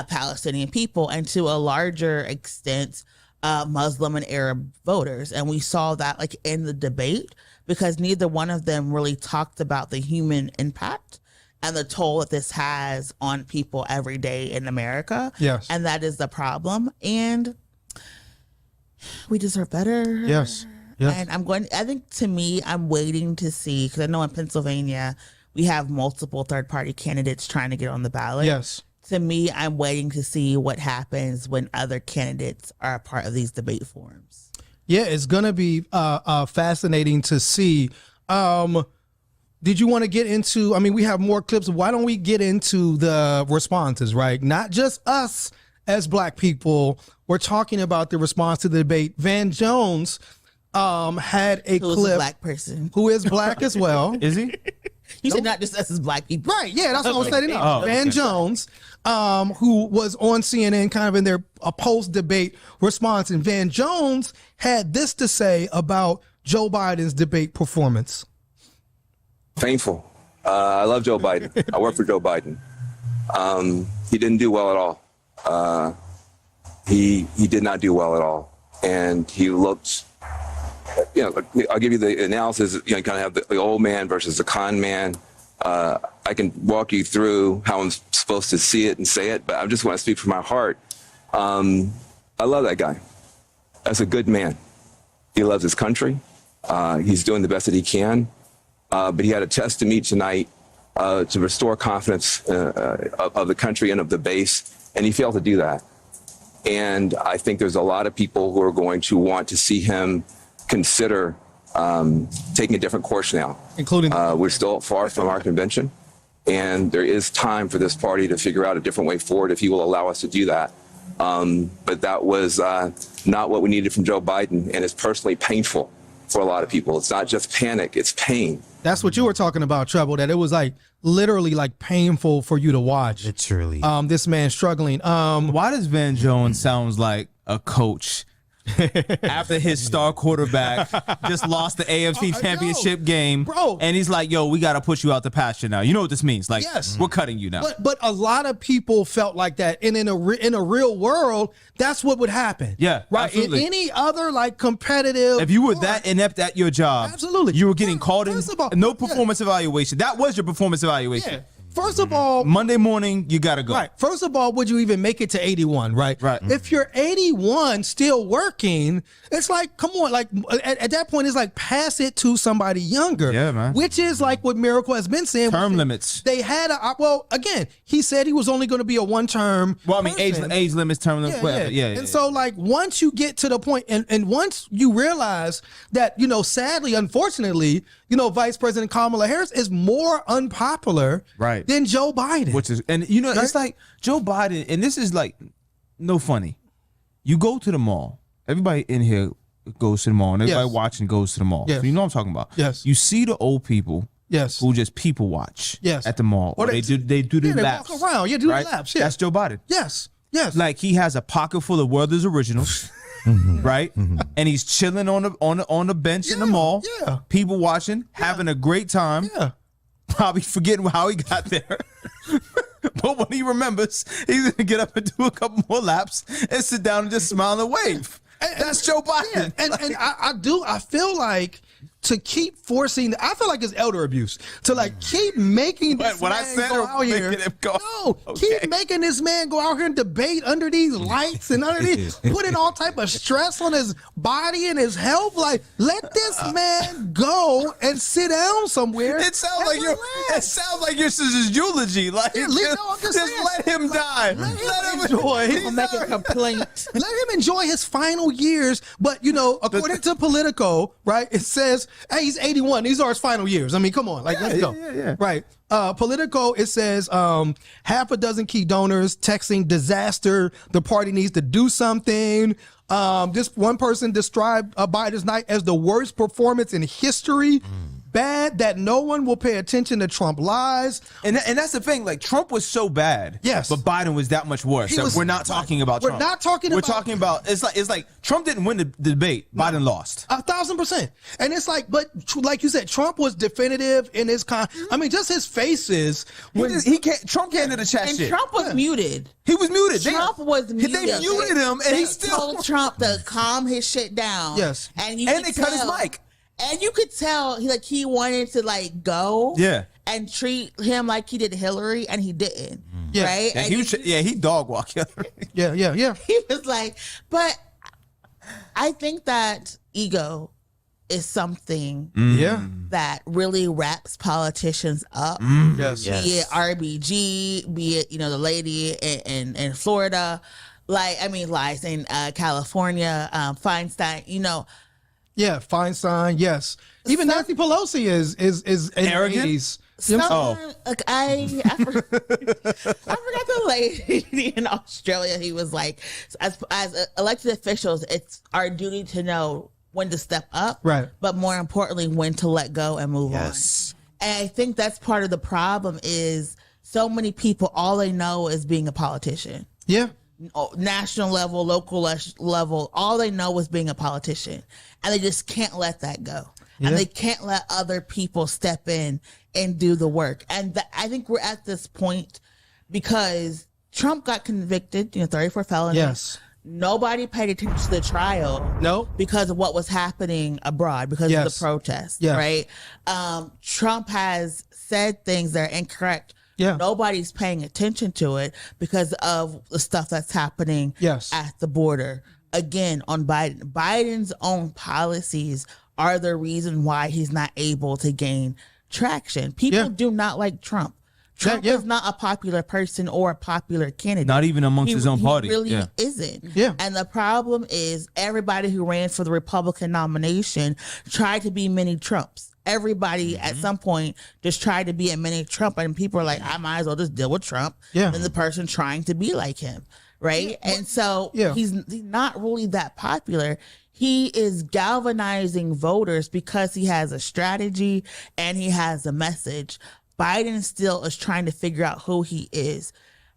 Palestinian people, and to a larger extent, Muslim and Arab voters. And we saw that like in the debate, because neither one of them really talked about the human impact and the toll that this has on people every day in America. Yes. And that is the problem. And we deserve better. Yes. Yes. And I think to me, I'm waiting to see, because I know in Pennsylvania, we have multiple third-party candidates trying to get on the ballot. Yes. To me, I'm waiting to see what happens when other candidates are a part of these debate forums. Yeah, it's going to be fascinating to see. Did you want to get into, we have more clips. Why don't we get into the responses, right? Not just us as Black people. We're talking about the response to the debate. Van Jones had a clip. Who's a Black person. Who is Black as well. Is he? You said not just us as Black people. Right, yeah, that's what I was saying. Van Jones, who was on CNN kind of in their post-debate response. And Van Jones had this to say about Joe Biden's debate performance. Painful. I love Joe Biden. I work for Joe Biden. He didn't do well at all. He did not do well at all. And he looked... I'll give you the analysis. You kind of have the old man versus the con man. I can walk you through how I'm supposed to see it and say it, but I just want to speak from my heart. I love that guy. That's a good man. He loves his country. He's doing the best that he can. But he had a test to meet tonight to restore confidence of the country and of the base, and he failed to do that. And I think there's a lot of people who are going to want to see him consider taking a different course now. Including we're still far from our convention, and there is time for this party to figure out a different way forward if he will allow us to do that. But that was not what we needed from Joe Biden, and it's personally painful for a lot of people. It's not just panic, it's pain. That's what you were talking about, Treble, that it was like literally like painful for you to watch. Literally. This man struggling. Why does Van Jones sounds like a coach after his star quarterback just lost the AFC championship game, bro, and he's like, yo, we got to put you out the pasture now. You know what this means? Like, yes, we're cutting you now. But a lot of people felt like that, and in a real world, that's what would happen. Yeah, right. Absolutely. In any other like competitive, if you were that inept at your job, absolutely, you were getting called in. No performance evaluation. That was your performance evaluation. Yeah. First of all, Monday morning, you got to go. Right. First of all, would you even make it to 81, right? Right. If you're 81 still working, it's like, come on, like at that point, it's like pass it to somebody younger. Yeah, man. Which is like what Miracle has been saying. Term limits. They had again, he said he was only going to be a one-term. Well, I mean, age limits, term limits, whatever. Yeah. And so like once you get to the point and once you realize that, sadly, unfortunately, Vice President Kamala Harris is more unpopular than Joe Biden. Which is, and it's like Joe Biden, and this is like no funny. You go to the mall. Everybody in here goes to the mall, and everybody watching goes to the mall. Yes. So you know what I'm talking about. Yes. You see the old people. Yes. Who just people watch. Yes. At the mall. Or they do the laps. Walk around. Yeah, do the laps. Yeah. That's Joe Biden. Yes. Yes. Like he has a pocket full of Werther's originals. Right? And he's chilling on the bench in the mall. Yeah. People watching, having a great time. Yeah. Probably forgetting how he got there. But when he remembers, he's gonna get up and do a couple more laps and sit down and just smile and wave. That's Joe Biden. Yeah. I feel like to keep forcing, I feel like it's elder abuse to like keep making this man go out here. Keep making this man go out here and debate under these lights and under these, putting all type of stress on his body and his health. Like, let this man go and sit down somewhere. It sounds like your sister's eulogy. Like, just let him die. Let him enjoy. People make a complaint. Let him enjoy his final years. But you know, according to Politico, right, it says, hey, he's 81. These are his final years. I mean, come on, like, let's go. Yeah. Right. Politico, it says half a dozen key donors texting disaster. The party needs to do something. This one person described Biden's night as the worst performance in history. Bad that no one will pay attention to Trump lies. And that's the thing. Like, Trump was so bad. Yes. But Biden was that much worse. We're not talking about Trump. We're talking about it's like Trump didn't win the debate. No. Biden lost. 1,000%. And it's like, but like you said, Trump was definitive in his I mean, just his faces. Trump can't do the chat and shit. Trump was muted. He was muted. Trump was muted. They muted him, and he still told Trump to calm his shit down. Yes. And they cut his mic. And you could tell he wanted to go and treat him like he did Hillary, and he didn't. Yeah. Right? And he dog walked Hillary. Yeah. He was like, but I think that ego is something that really wraps politicians up. Yes. Be it RBG, be it, the lady in Florida, lies in California, Feinstein, Yeah, Feinstein, yes. Even Nancy Pelosi is in arrogant. The 80s. I forgot the lady in Australia. He was like, as elected officials, it's our duty to know when to step up, right? But more importantly, when to let go and move on. And I think that's part of the problem is so many people, all they know is being a politician. Yeah. National level, local level, all they know is being a politician. And they just can't let that go. Yeah. And they can't let other people step in and do the work. And I think we're at this point because Trump got convicted, 34 felonies. Yes. Nobody paid attention to the trial. No. Because of what was happening abroad, because of the protests, right? Trump has said things that are incorrect. Yeah. Nobody's paying attention to it because of the stuff that's happening at the border. Again, on Biden. Biden's own policies are the reason why he's not able to gain traction. People do not like Trump. Trump is not a popular person or a popular candidate. Not even amongst his own party. He really isn't. Yeah. And the problem is everybody who ran for the Republican nomination tried to be mini Trumps. Everybody at some point just tried to be a mini Trump, and people are like, I might as well just deal with Trump than the person trying to be like him. Right. Yeah. And so he's not really that popular. He is galvanizing voters because he has a strategy and he has a message. Biden still is trying to figure out who he is.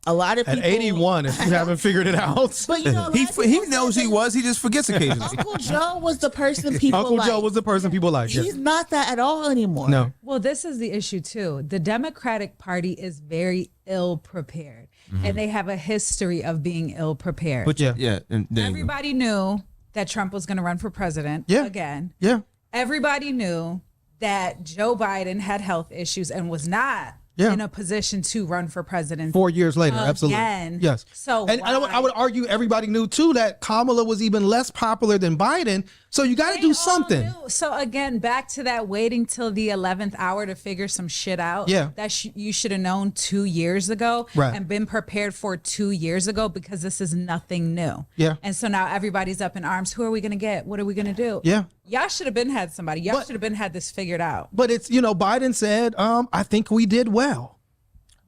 A lot of people at 81, if you haven't figured it out. But he knows he was. He just forgets occasionally. Uncle Joe was the person people Joe was the person people like. He's not that at all anymore. No. Well, this is the issue too. The Democratic Party is very ill prepared, and they have a history of being ill prepared. But everybody knew that Trump was going to run for president again. Yeah. Everybody knew that Joe Biden had health issues and was not in a position to run for president 4 years later. again. Absolutely. Yes. So and I would argue everybody knew too that Kamala was even less popular than Biden. So you got to do something. So again, back to that waiting till the 11th hour to figure some shit out. Yeah. That you should have known 2 years ago and been prepared for 2 years ago, because this is nothing new. Yeah. And so now everybody's up in arms. Who are we going to get? What are we going to do? Yeah. Y'all should have had somebody. Y'all should have had this figured out. But it's, Biden said, I think we did well.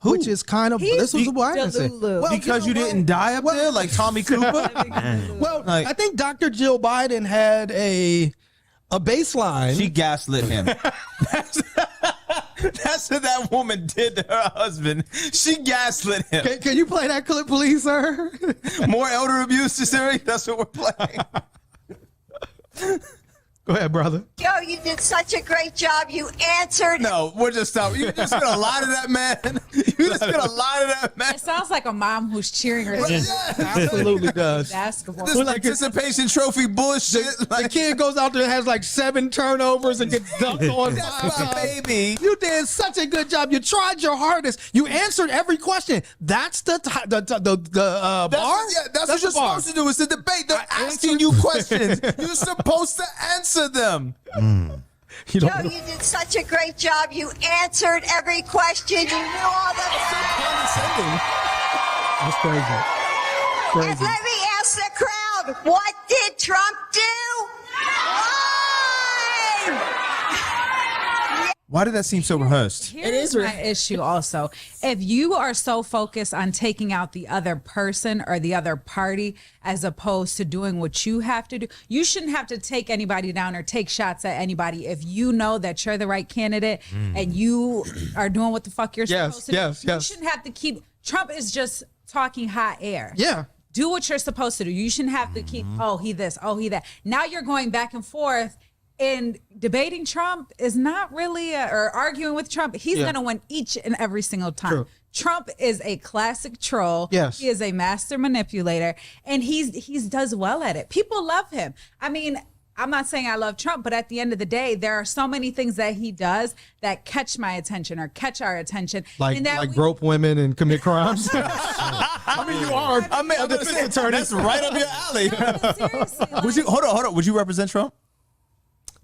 Which is kind of, this was what Biden said. Well, because you didn't die up there like Tommy Cooper? I think Dr. Jill Biden had a baseline. She gaslit him. That's what that woman did to her husband. She gaslit him. Can you play that clip, please, sir? More elder abuse, Siri? That's what we're playing. Go ahead, brother. Joe, you did such a great job. You answered. No, we're just stopping. You just gonna lie to that man? You just gonna lie to that man? It sounds like a mom who's cheering her. Absolutely does. Basketball. This participation trophy bullshit. The kid goes out there and has like 7 turnovers and gets dunked on. That's my baby. You did such a good job. You tried your hardest. You answered every question. That's the bar. That's what you're supposed to do. It's the debate. They're asking you questions. You're supposed to answer them. Joe, you did such a great job. You answered every question. You knew all the. That's crazy. And let me ask the crowd, what did Trump do? Why did that seem so rehearsed? Here's my issue also. If you are so focused on taking out the other person or the other party as opposed to doing what you have to do, you shouldn't have to take anybody down or take shots at anybody if you know that you're the right candidate and you are doing what the fuck you're supposed to do. You shouldn't have to keep... Trump is just talking hot air. Yeah. Do what you're supposed to do. You shouldn't have to keep, oh, he this, oh, he that. Now you're going back and forth. And debating Trump is not really, or arguing with Trump, he's going to win each and every single time. True. Trump is a classic troll. Yes. He is a master manipulator, and he's does well at it. People love him. I mean, I'm not saying I love Trump, but at the end of the day, there are so many things that he does that catch my attention or catch our attention. Like grope women and commit crimes. I mean, you are. I'm a defense attorney. That's right up your alley. Seriously. Would you hold on? Would you represent Trump?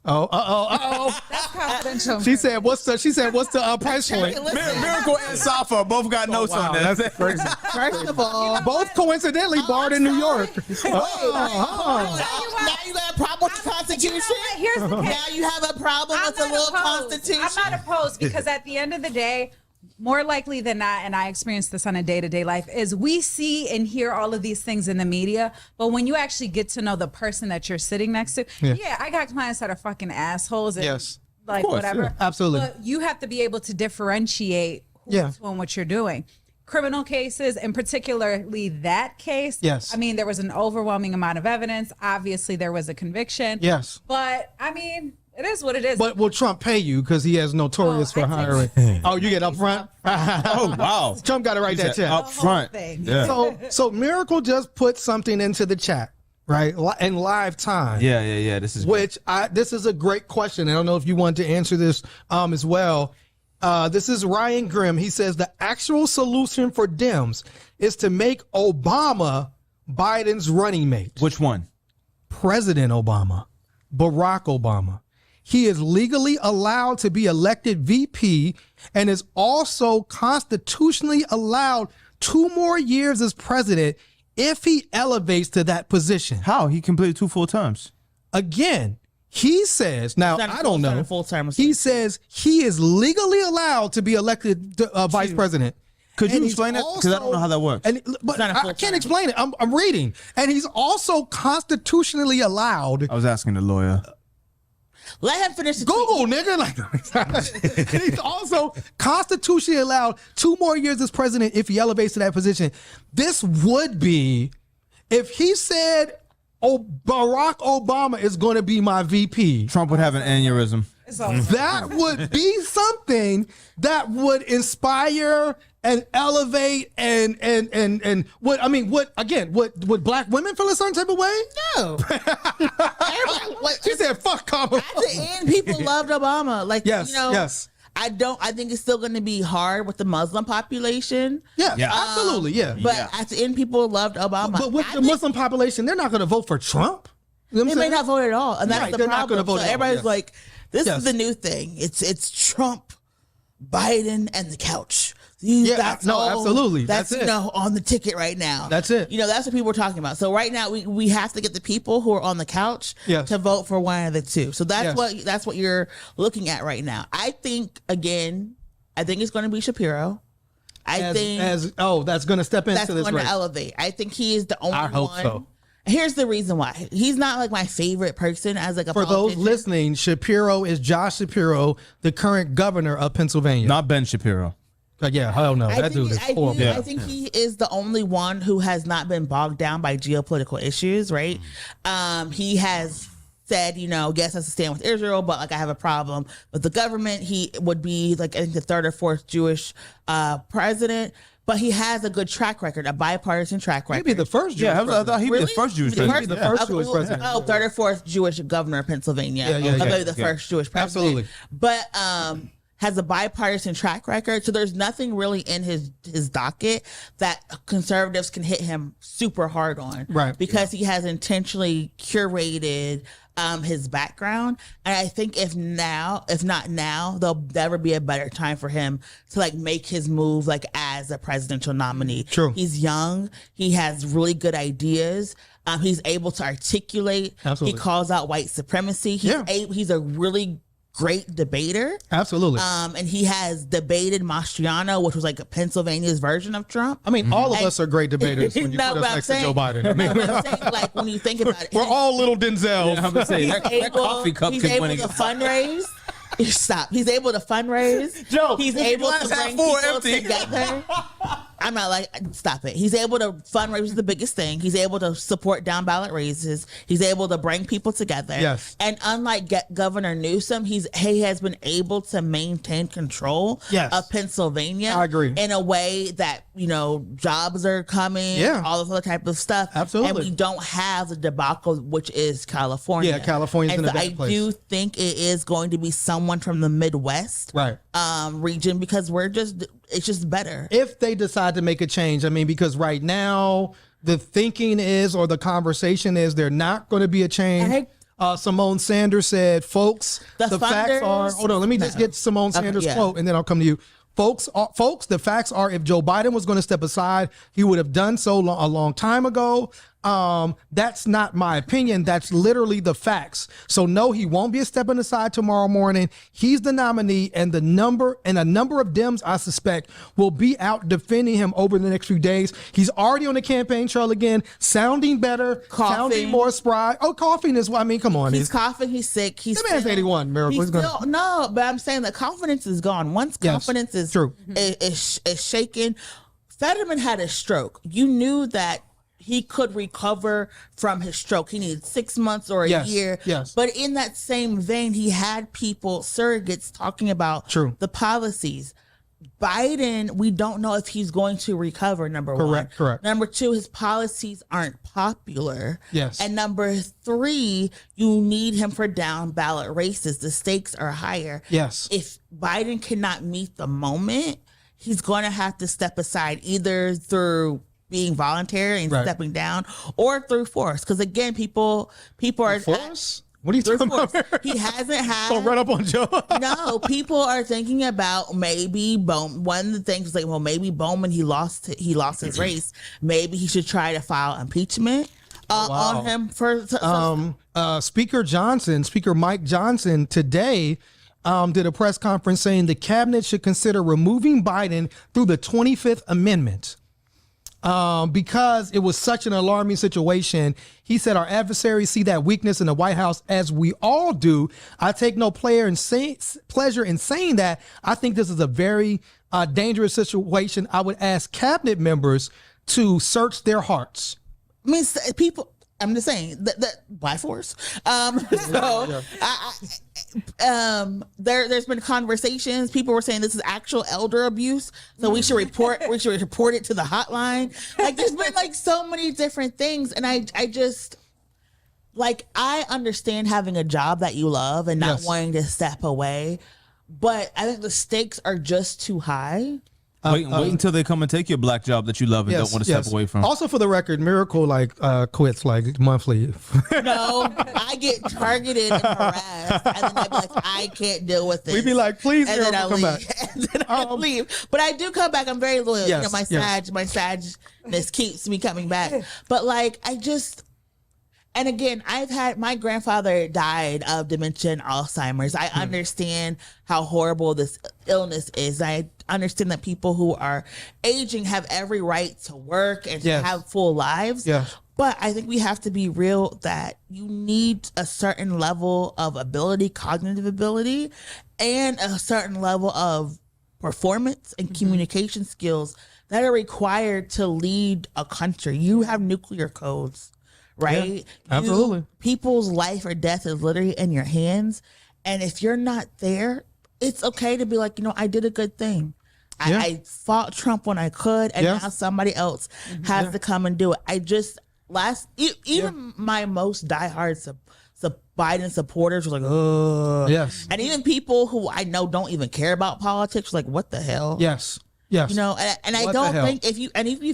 That's confidential. She said, "What's the price point?" Miracle and Safa both got notes on this. That's crazy. First of all, both coincidentally barred in New York. Now you got a problem with the Constitution? Here's the case. Now you have a problem with the little Constitution? I'm not opposed because at the end of the day, more likely than not, and I experience this on a day-to-day life, is we see and hear all of these things in the media, but when you actually get to know the person that you're sitting next to, I got clients that are fucking assholes and like whatever. Yeah, absolutely. But you have to be able to differentiate who's doing what you're doing. Criminal cases, and particularly that case, I mean, there was an overwhelming amount of evidence. Obviously, there was a conviction. Yes. But, I mean... It is what it is. But will Trump pay you because he has notorious for hiring? Oh, you get up front? Oh, wow. Trump got to write that check. Up front. Yeah. So Miracle just put something into the chat, right? In live time. Yeah. This is this is a great question. I don't know if you want to answer this as well. This is Ryan Grimm. He says the actual solution for Dems is to make Obama Biden's running mate. Which one? President Obama. Barack Obama. He is legally allowed to be elected VP and is also constitutionally allowed 2 more years as president if he elevates to that position. How? He completed 2 full terms. Again, he says, now I don't know. He says he is legally allowed to be elected vice president. Could you explain that? Because I don't know how that works. But I can't explain it. I'm reading. And he's also constitutionally allowed. I was asking the lawyer. Let him finish the Google, nigga. And he's also constitutionally allowed 2 more years as president if he elevates to that position. This would be, if he said, Barack Obama is going to be my VP. Trump would have an aneurysm. That would be something that would inspire and elevate and would black women feel a certain type of way? No. She said, "Fuck Kamala." At the end, people loved Obama. Like, yes. I think it's still going to be hard with the Muslim population. Yeah. Absolutely. Yeah. But at the end, people loved Obama. But with the Muslim population, they're not going to vote for Trump. You know they may not vote at all, and that's the they're problem. Not gonna vote so everybody's like, "This is the new thing. It's Trump, Biden, and the couch." Absolutely. That's it. On the ticket right now. That's it. That's what people are talking about. So right now, we have to get the people who are on the couch to vote for one of the two. So that's what you're looking at right now. I think it's going to be Shapiro. That's going to step into this. That's going race. to elevate. I think he is the only one. I hope so. Here's the reason why. He's not like my favorite person as like a For politician. those listening, Shapiro is Josh Shapiro, the current governor of Pennsylvania. Not Ben Shapiro. Yeah, hell no. That dude is horrible. I think he is the only one who has not been bogged down by geopolitical issues, right? He has said, yes, I stand with Israel, but like I have a problem with the government. He would be like, I think the third or fourth Jewish president, but he has a good track record, a bipartisan track record. Maybe the first Jewish president. I thought he'd be the first Jewish president. The first Jewish president. Oh, third or fourth Jewish governor of Pennsylvania. Maybe the first Jewish president. Absolutely. But has a bipartisan track record, so there's nothing really in his docket that conservatives can hit him super hard on, right? Because he has intentionally curated his background, and I think if not now, there'll never be a better time for him to like make his move like as a presidential nominee. True. He's young. He has really good ideas. He's able to articulate. Absolutely. He calls out white supremacy. He's a really great debater. Absolutely. And he has debated Mastriano, which was like Pennsylvania's version of Trump. I mean, all of us are great debaters when you put us next to Joe Biden. I mean, I'm saying, like, when you think about it, we're all little Denzels. I'm gonna say that coffee cup he's could able win to fundraise. Stop. He's able to fundraise. Joe, he's able to bring people together. I'm not like, stop it. He's able to fundraise, which is the biggest thing. He's able to support down ballot races. He's able to bring people together. Yes. And unlike Governor Newsom, he has been able to maintain control of Pennsylvania. I agree. In a way that, jobs are coming. Yeah. All this other type of stuff. Absolutely. And we don't have the debacle, which is California. Yeah, California's in a bad place. I do think it is going to be someone from the Midwest region, because it's just better. If they decide to make a change, I mean, because right now the thinking is, or the conversation is, they're not going to be a change. Simone Sanders said, folks, the facts are, hold on, let me just get Simone Sanders' quote and then I'll come to you. Folks, the facts are, if Joe Biden was going to step aside, he would have done so a long time ago. That's not my opinion. That's literally the facts. So no, he won't be stepping aside tomorrow morning. He's the nominee, and a number of Dems, I suspect, will be out defending him over the next few days. He's already on the campaign trail again, sounding better, sounding more spry. Oh, coughing is what I mean. Come on, he's coughing. He's sick. The man's 81. Miracle. No, but I'm saying the confidence is gone. Once confidence is true, is shaken. Fetterman had a stroke. You knew that he could recover from his stroke. He needed 6 months or a year. Yes. But in that same vein, he had surrogates talking about the policies. Biden, we don't know if he's going to recover, number one. Correct. Number two, his policies aren't popular. Yes. And number three, you need him for down ballot races. The stakes are higher. Yes. If Biden cannot meet the moment, he's going to have to step aside, either through being voluntary and stepping down, or through force. Because again, people are force. What are you talking about? He hasn't had. Don't run up on Joe. No, people are thinking about maybe Bowman. One of the things is like, well, maybe Bowman he lost his race. Maybe he should try to file impeachment on him for. Speaker Mike Johnson today did a press conference saying the cabinet should consider removing Biden through the 25th Amendment. Because it was such an alarming situation. He said, our adversaries see that weakness in the White House, as we all do. I take no pleasure in saying that. I think this is a very dangerous situation. I would ask cabinet members to search their hearts. I mean, I'm just saying that by force. There's been conversations. People were saying this is actual elder abuse, so we should report it to the hotline. Like, there's been like so many different things, and I just like, I understand having a job that you love and not wanting to step away, but I think the stakes are just too high. Wait until they come and take your black job that you love and don't want to step away from. Also, for the record, Miracle quits monthly. No, I get targeted and harassed, and then I'm like, I can't deal with it. We'd be like, please, and Miracle, come back. And then I leave. But I do come back. I'm very loyal. Yes, my Sagness keeps me coming back. But like, And again, my grandfather died of dementia and Alzheimer's. I understand how horrible this illness is. I understand that people who are aging have every right to work and to have full lives. Yes. But I think we have to be real that you need a certain level of ability, cognitive ability, and a certain level of performance and communication skills that are required to lead a country. You have nuclear codes. Right? Yeah, absolutely. People's life or death is literally in your hands. And if you're not there, it's okay to be like, I did a good thing. I fought Trump when I could, and now somebody else has to come and do it. Even my most diehard Biden supporters were like, oh. Yes. And even people who I know don't even care about politics were like, what the hell? Yes. Yes. And I don't think if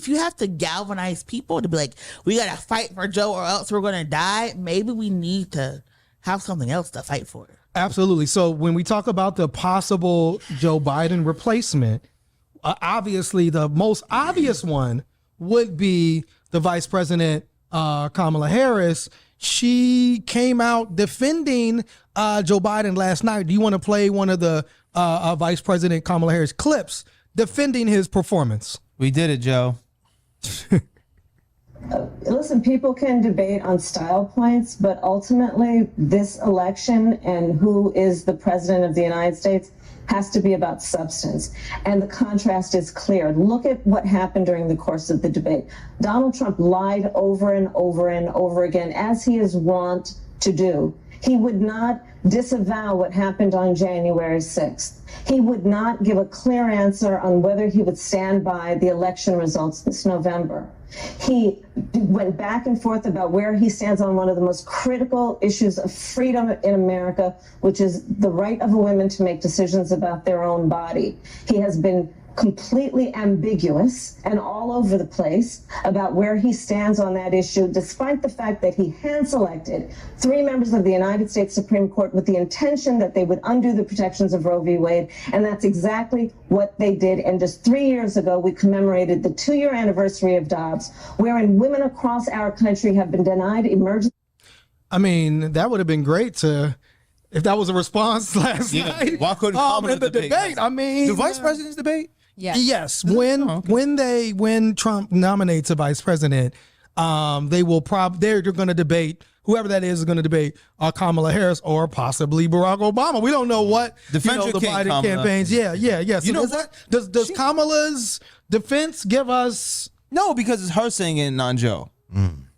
you have to galvanize people to be like, we got to fight for Joe or else we're going to die, maybe we need to have something else to fight for. Absolutely. So when we talk about the possible Joe Biden replacement, obviously the most obvious one would be the Vice President, Kamala Harris. She came out defending Joe Biden last night. Do you want to play one of the Vice President Kamala Harris clips defending his performance? We did it, Joe. Listen, people can debate on style points, but ultimately this election and who is the president of the United States has to be about substance. And the contrast is clear. Look at what happened during the course of the debate. Donald Trump lied over and over and over again, as he is wont to do. He would not disavow what happened on January 6th. He would not give a clear answer on whether he would stand by the election results this November. He went back and forth about where he stands on one of the most critical issues of freedom in America, which is the right of women to make decisions about their own body. He has been completely ambiguous and all over the place about where he stands on that issue, despite the fact that he hand-selected 3 members of the United States Supreme Court with the intention that they would undo the protections of Roe v. Wade, and that's exactly what they did. And just 3 years ago, we commemorated the 2-year anniversary of Dobbs, wherein women across our country have been denied emergency. I mean, that would have been great if that was a response last night. Why couldn't Kamala in the debate? I mean, the vice president's debate. Yes. When Trump nominates a vice president, they're going to debate, whoever that is going to debate Kamala Harris or possibly Barack Obama. We don't know what the Biden campaigns. Yeah. So what? Does Kamala's defense give us? No, because it's her saying it, not Joe.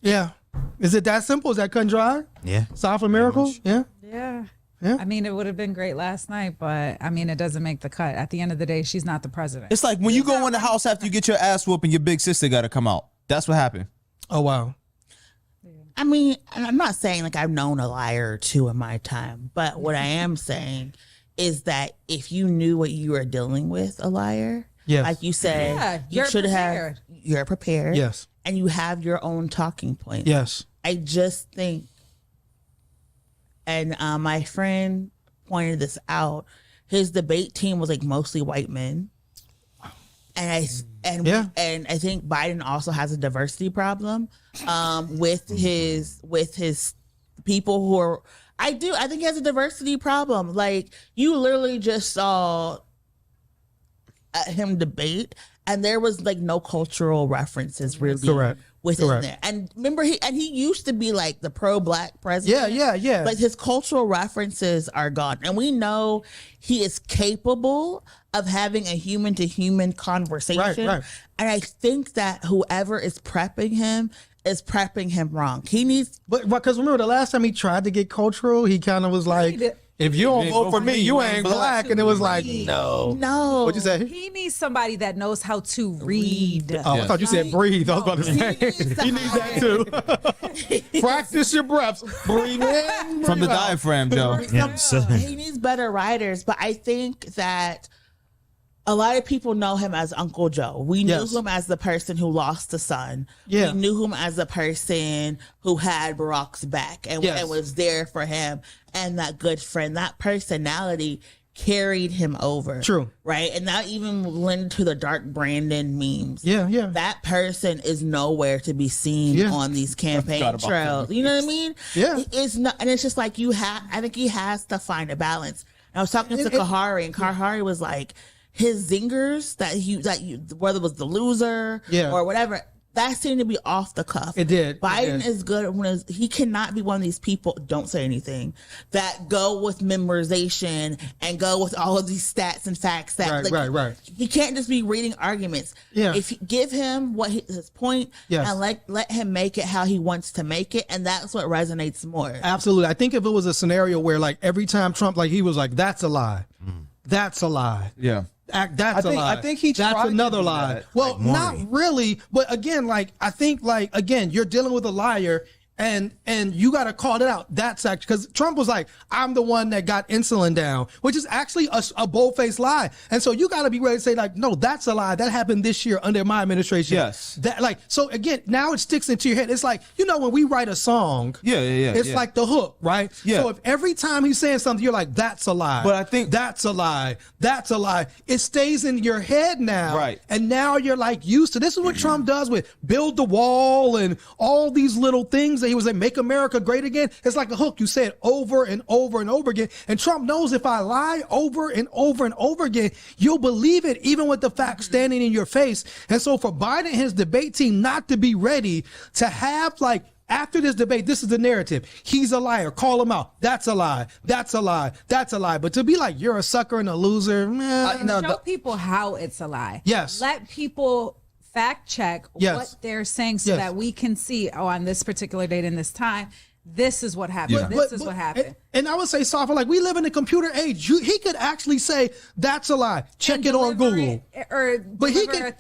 Yeah. Is it that simple? Is that cut and dry? Yeah. Safa Miracle? Yeah. Yeah. I mean, it would have been great last night, but I mean, it doesn't make the cut. At the end of the day, she's not the president. It's like when you go in the house after you get your ass whooped and your big sister got to come out. That's what happened. Oh, wow. I mean, I'm not saying like I've known a liar or two in my time, but what I am saying is that if you knew what you were dealing with, a liar, like you said, you should have, you're prepared. Yes. And you have your own talking points. Yes. I just think, and my friend pointed this out, his debate team was like mostly white men. And I think Biden also has a diversity problem with his people who are, I think he has a diversity problem. Like, you literally just saw him debate and there was like no cultural references really within there. And remember, he used to be like the pro-black president. Yeah. But his cultural references are gone. And we know he is capable of having a human-to-human conversation. Right. And I think that whoever is prepping him is prepping him wrong. He needs... But because remember, the last time he tried to get cultural, he kind of was like... If you don't vote for me, you ain't black. And it was like, no. What'd you say? He needs somebody that knows how to read. Oh, I thought you said breathe. I was about to say. He needs that too. Practice your breaths. Breathe in. Breathe From the out. diaphragm, Joe. He needs better writers. But I think that a lot of people know him as Uncle Joe. We knew him as the person who lost a son. We knew him as the person who had Barack's back and was there for him and that good friend. That personality carried him over. True. Right? And that even led to the Dark Brandon memes. Yeah. That person is nowhere to be seen on these campaign trails. You know what I mean? Yeah. It's not, and it's just like I think he has to find a balance. And I was talking to Kahari, and Kahari was like, his zingers whether it was the loser or whatever, that seemed to be off the cuff. It did. Biden is good when he cannot be one of these people, don't say anything, that go with memorization and go with all of these stats and facts. Right. He can't just be reading arguments. Yeah. If you give him his point and let him make it how he wants to make it, and that's what resonates more. Absolutely. I think if it was a scenario where like every time Trump, like he was like, that's a lie. That's a lie. Yeah. That's a lie. I think he That's tried another to do lie. that. Well, Like not Maury. really, but again, like I think, like again, you're dealing with a liar, and you got to call it out. That's actually because Trump was like, I'm the one that got insulin down, which is actually a bold-faced lie, and so you got to be ready to say like, no, that's a lie. That happened this year under my administration. Yes. That like so again, now it sticks into your head. It's like when we write a song, it's like the hook, right? Yeah. So if every time he's saying something, you're like, that's a lie. But I think that's a lie. That's a lie. It stays in your head now. Right. And now you're like used to this is what Trump does with build the wall and all these little things that he was like, make America great again. It's like a hook. You say it over and over and over again. And Trump knows if I lie over and over and over again, you'll believe it even with the facts standing in your face. And so for Biden and his debate team not to be ready to have like, after this debate, this is the narrative. He's a liar. Call him out. That's a lie. That's a lie. That's a lie. But to be like, you're a sucker and a loser. Show people how it's a lie. Yes. Let people fact check what they're saying so that we can see, on this particular date and this time, this is what happened. This is what happened. And I would say, Safa, like we live in a computer age. He could actually say that's a lie. Check it on Google. But he can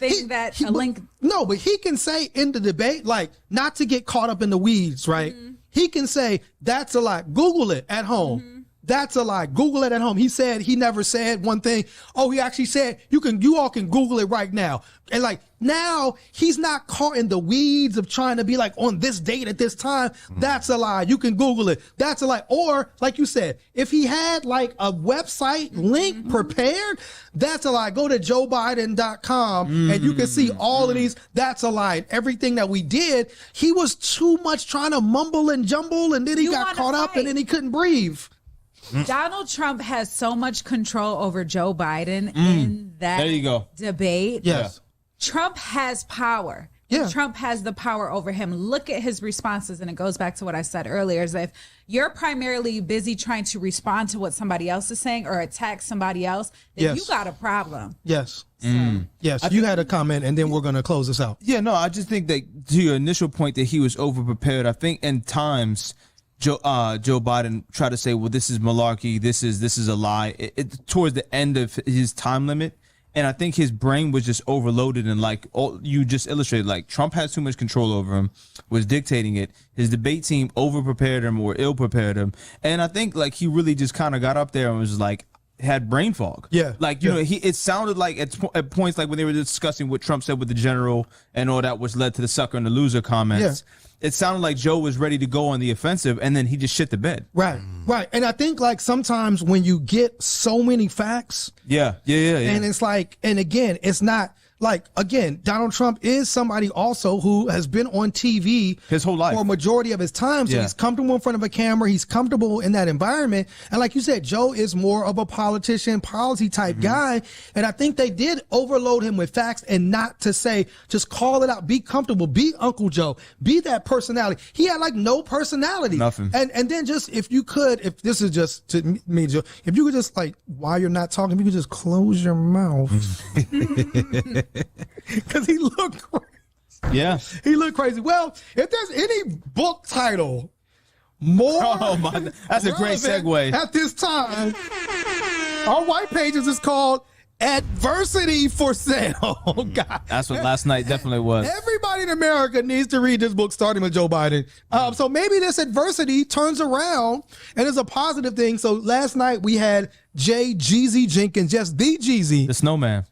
a link. No, but he can say in the debate, like not to get caught up in the weeds, right? Mm-hmm. He can say that's a lie. Google it at home. Mm-hmm. That's a lie. Google it at home. He never said one thing. Oh, he actually said you all can Google it right now. And like now he's not caught in the weeds of trying to be like on this date at this time. That's a lie. You can Google it. That's a lie. Or like you said, if he had like a website link prepared, that's a lie. Go to joebiden.com and you can see all of these. That's a lie. Everything that we did, he was too much trying to mumble and jumble, and then he got caught up and then he couldn't breathe. Donald Trump has so much control over Joe Biden in that debate. Yes. Trump has power. Yeah. Trump has the power over him. Look at his responses. And it goes back to what I said earlier, is if you're primarily busy trying to respond to what somebody else is saying or attack somebody else, then you got a problem. Yes. Yes. You had a comment and then we're going to close this out. Yeah, no, I just think that to your initial point that he was over-prepared, I think in times Joe Biden tried to say, well, this is malarkey, this is a lie. Towards the end of his time limit, and I think his brain was just overloaded, and like you just illustrated, like Trump has too much control over him, was dictating it. His debate team over-prepared him or ill-prepared him, and I think like he really just kind of got up there and was like, had brain fog. Yeah. Like, you know, it sounded like at points like when they were discussing what Trump said with the general and all that, which led to the sucker and the loser comments. Yeah. It sounded like Joe was ready to go on the offensive, and then he just shit the bed. Right. And I think like sometimes when you get so many facts. Yeah. And it's like, and again, it's not like, again, Donald Trump is somebody also who has been on TV his whole life for a majority of his time. So he's comfortable in front of a camera. He's comfortable in that environment. And like you said, Joe is more of a politician, policy type guy. And I think they did overload him with facts and not to say, just call it out, be comfortable, be Uncle Joe, be that personality. He had like no personality. Nothing. And then just, if you could, if this is just to me, Joe, if you could just like, while you're not talking, if you could just close your mouth. Because he looked crazy. Yeah. He looked crazy. Well, if there's any book title more that's a great segue. At this time, our white pages is called Adversity for Sale. God. That's what last night definitely was. Everybody in America needs to read this book, starting with Joe Biden. So maybe this adversity turns around and is a positive thing. So last night we had J. Jeezy Jenkins, just the Jeezy.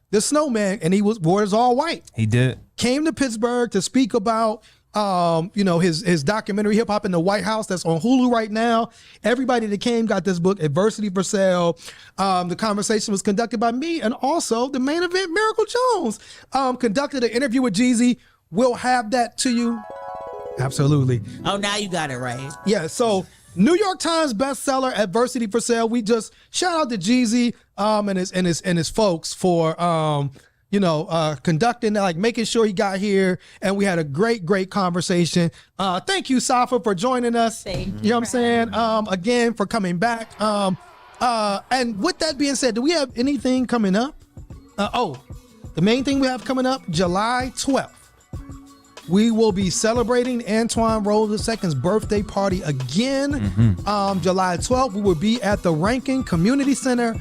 The snowman, and he wore his all white. He did. Came to Pittsburgh to speak about his documentary Hip Hop in the White House that's on Hulu right now. Everybody that came got this book, Adversity for Sale. The conversation was conducted by me, and also the main event, Miracle Jones, conducted an interview with Jeezy. We'll have that to you. Absolutely. Oh, now you got it right. Yeah, so New York Times bestseller, Adversity for Sale. We just shout out to Jeezy and his folks for conducting, making sure he got here, and we had a great conversation. Thank you, Safa, for joining us. Thank you. You know what I'm saying? Again, for coming back. And with that being said, do we have anything coming up? The main thing we have coming up, July 12th. We will be celebrating Antoine Rose II's birthday party again. July 12th, we will be at the Rankin Community Center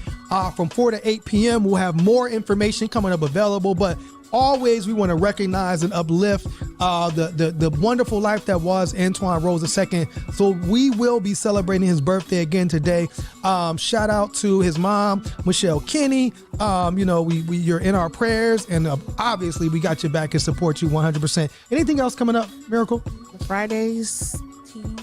from 4 to 8 p.m. We'll have more information coming up available, but always we want to recognize and uplift the wonderful life that was Antoine Rose II. So we will be celebrating his birthday again today. Shout out to his mom, Michelle Kinney. You're in our prayers, and obviously we got your back and support you 100%. Anything else coming up, Miracle? Fridays team.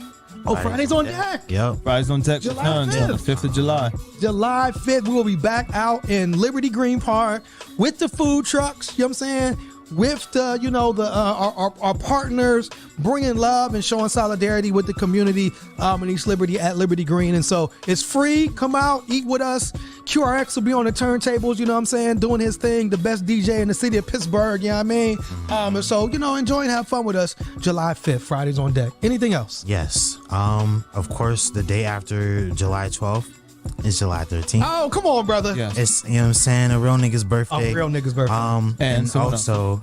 Oh, Friday's on deck. Yep. Friday's on deck. July 5th. The 5th of July. July 5th, we will be back out in Liberty Green Park with the food trucks, you know what I'm saying? With our partners, bringing love and showing solidarity with the community in East Liberty at Liberty Green. And so it's free. Come out, eat with us. QRX will be on the turntables, you know what I'm saying, doing his thing, the best DJ in the city of Pittsburgh, you know what I mean? And so, enjoy and have fun with us. July 5th, Fridays on deck. Anything else? Yes. Of course, the day after July 12th is July 13th. Oh, come on, brother. Yeah. It's, you know what I'm saying, a real nigga's birthday. A real nigga's birthday. And also,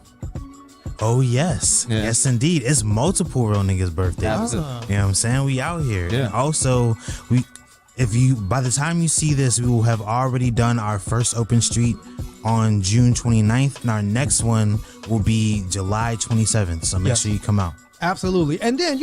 yes. Yes, indeed. It's multiple real niggas' birthdays. Absolutely. You know what I'm saying? We out here. Yeah. And also, by the time you see this, we will have already done our first open street on June 29th, and our next one will be July 27th. So make sure you come out. Absolutely. And then,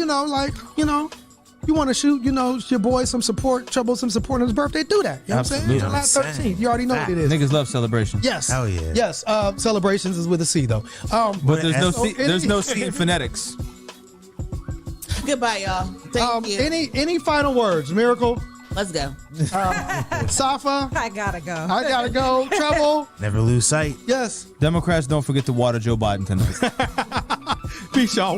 you want to shoot, your boy some support on his birthday, do that. You know what I'm saying? July 13th. You already know what it is. Niggas love celebrations. Yes. Hell yeah. Yes. Celebrations is with a C, though. But there's no C in phonetics. Goodbye, y'all. Thank you. Any final words, Miracle? Let's go. Safa? I gotta go. Trouble? Never lose sight. Yes. Democrats, don't forget to water Joe Biden tonight. Peace, y'all.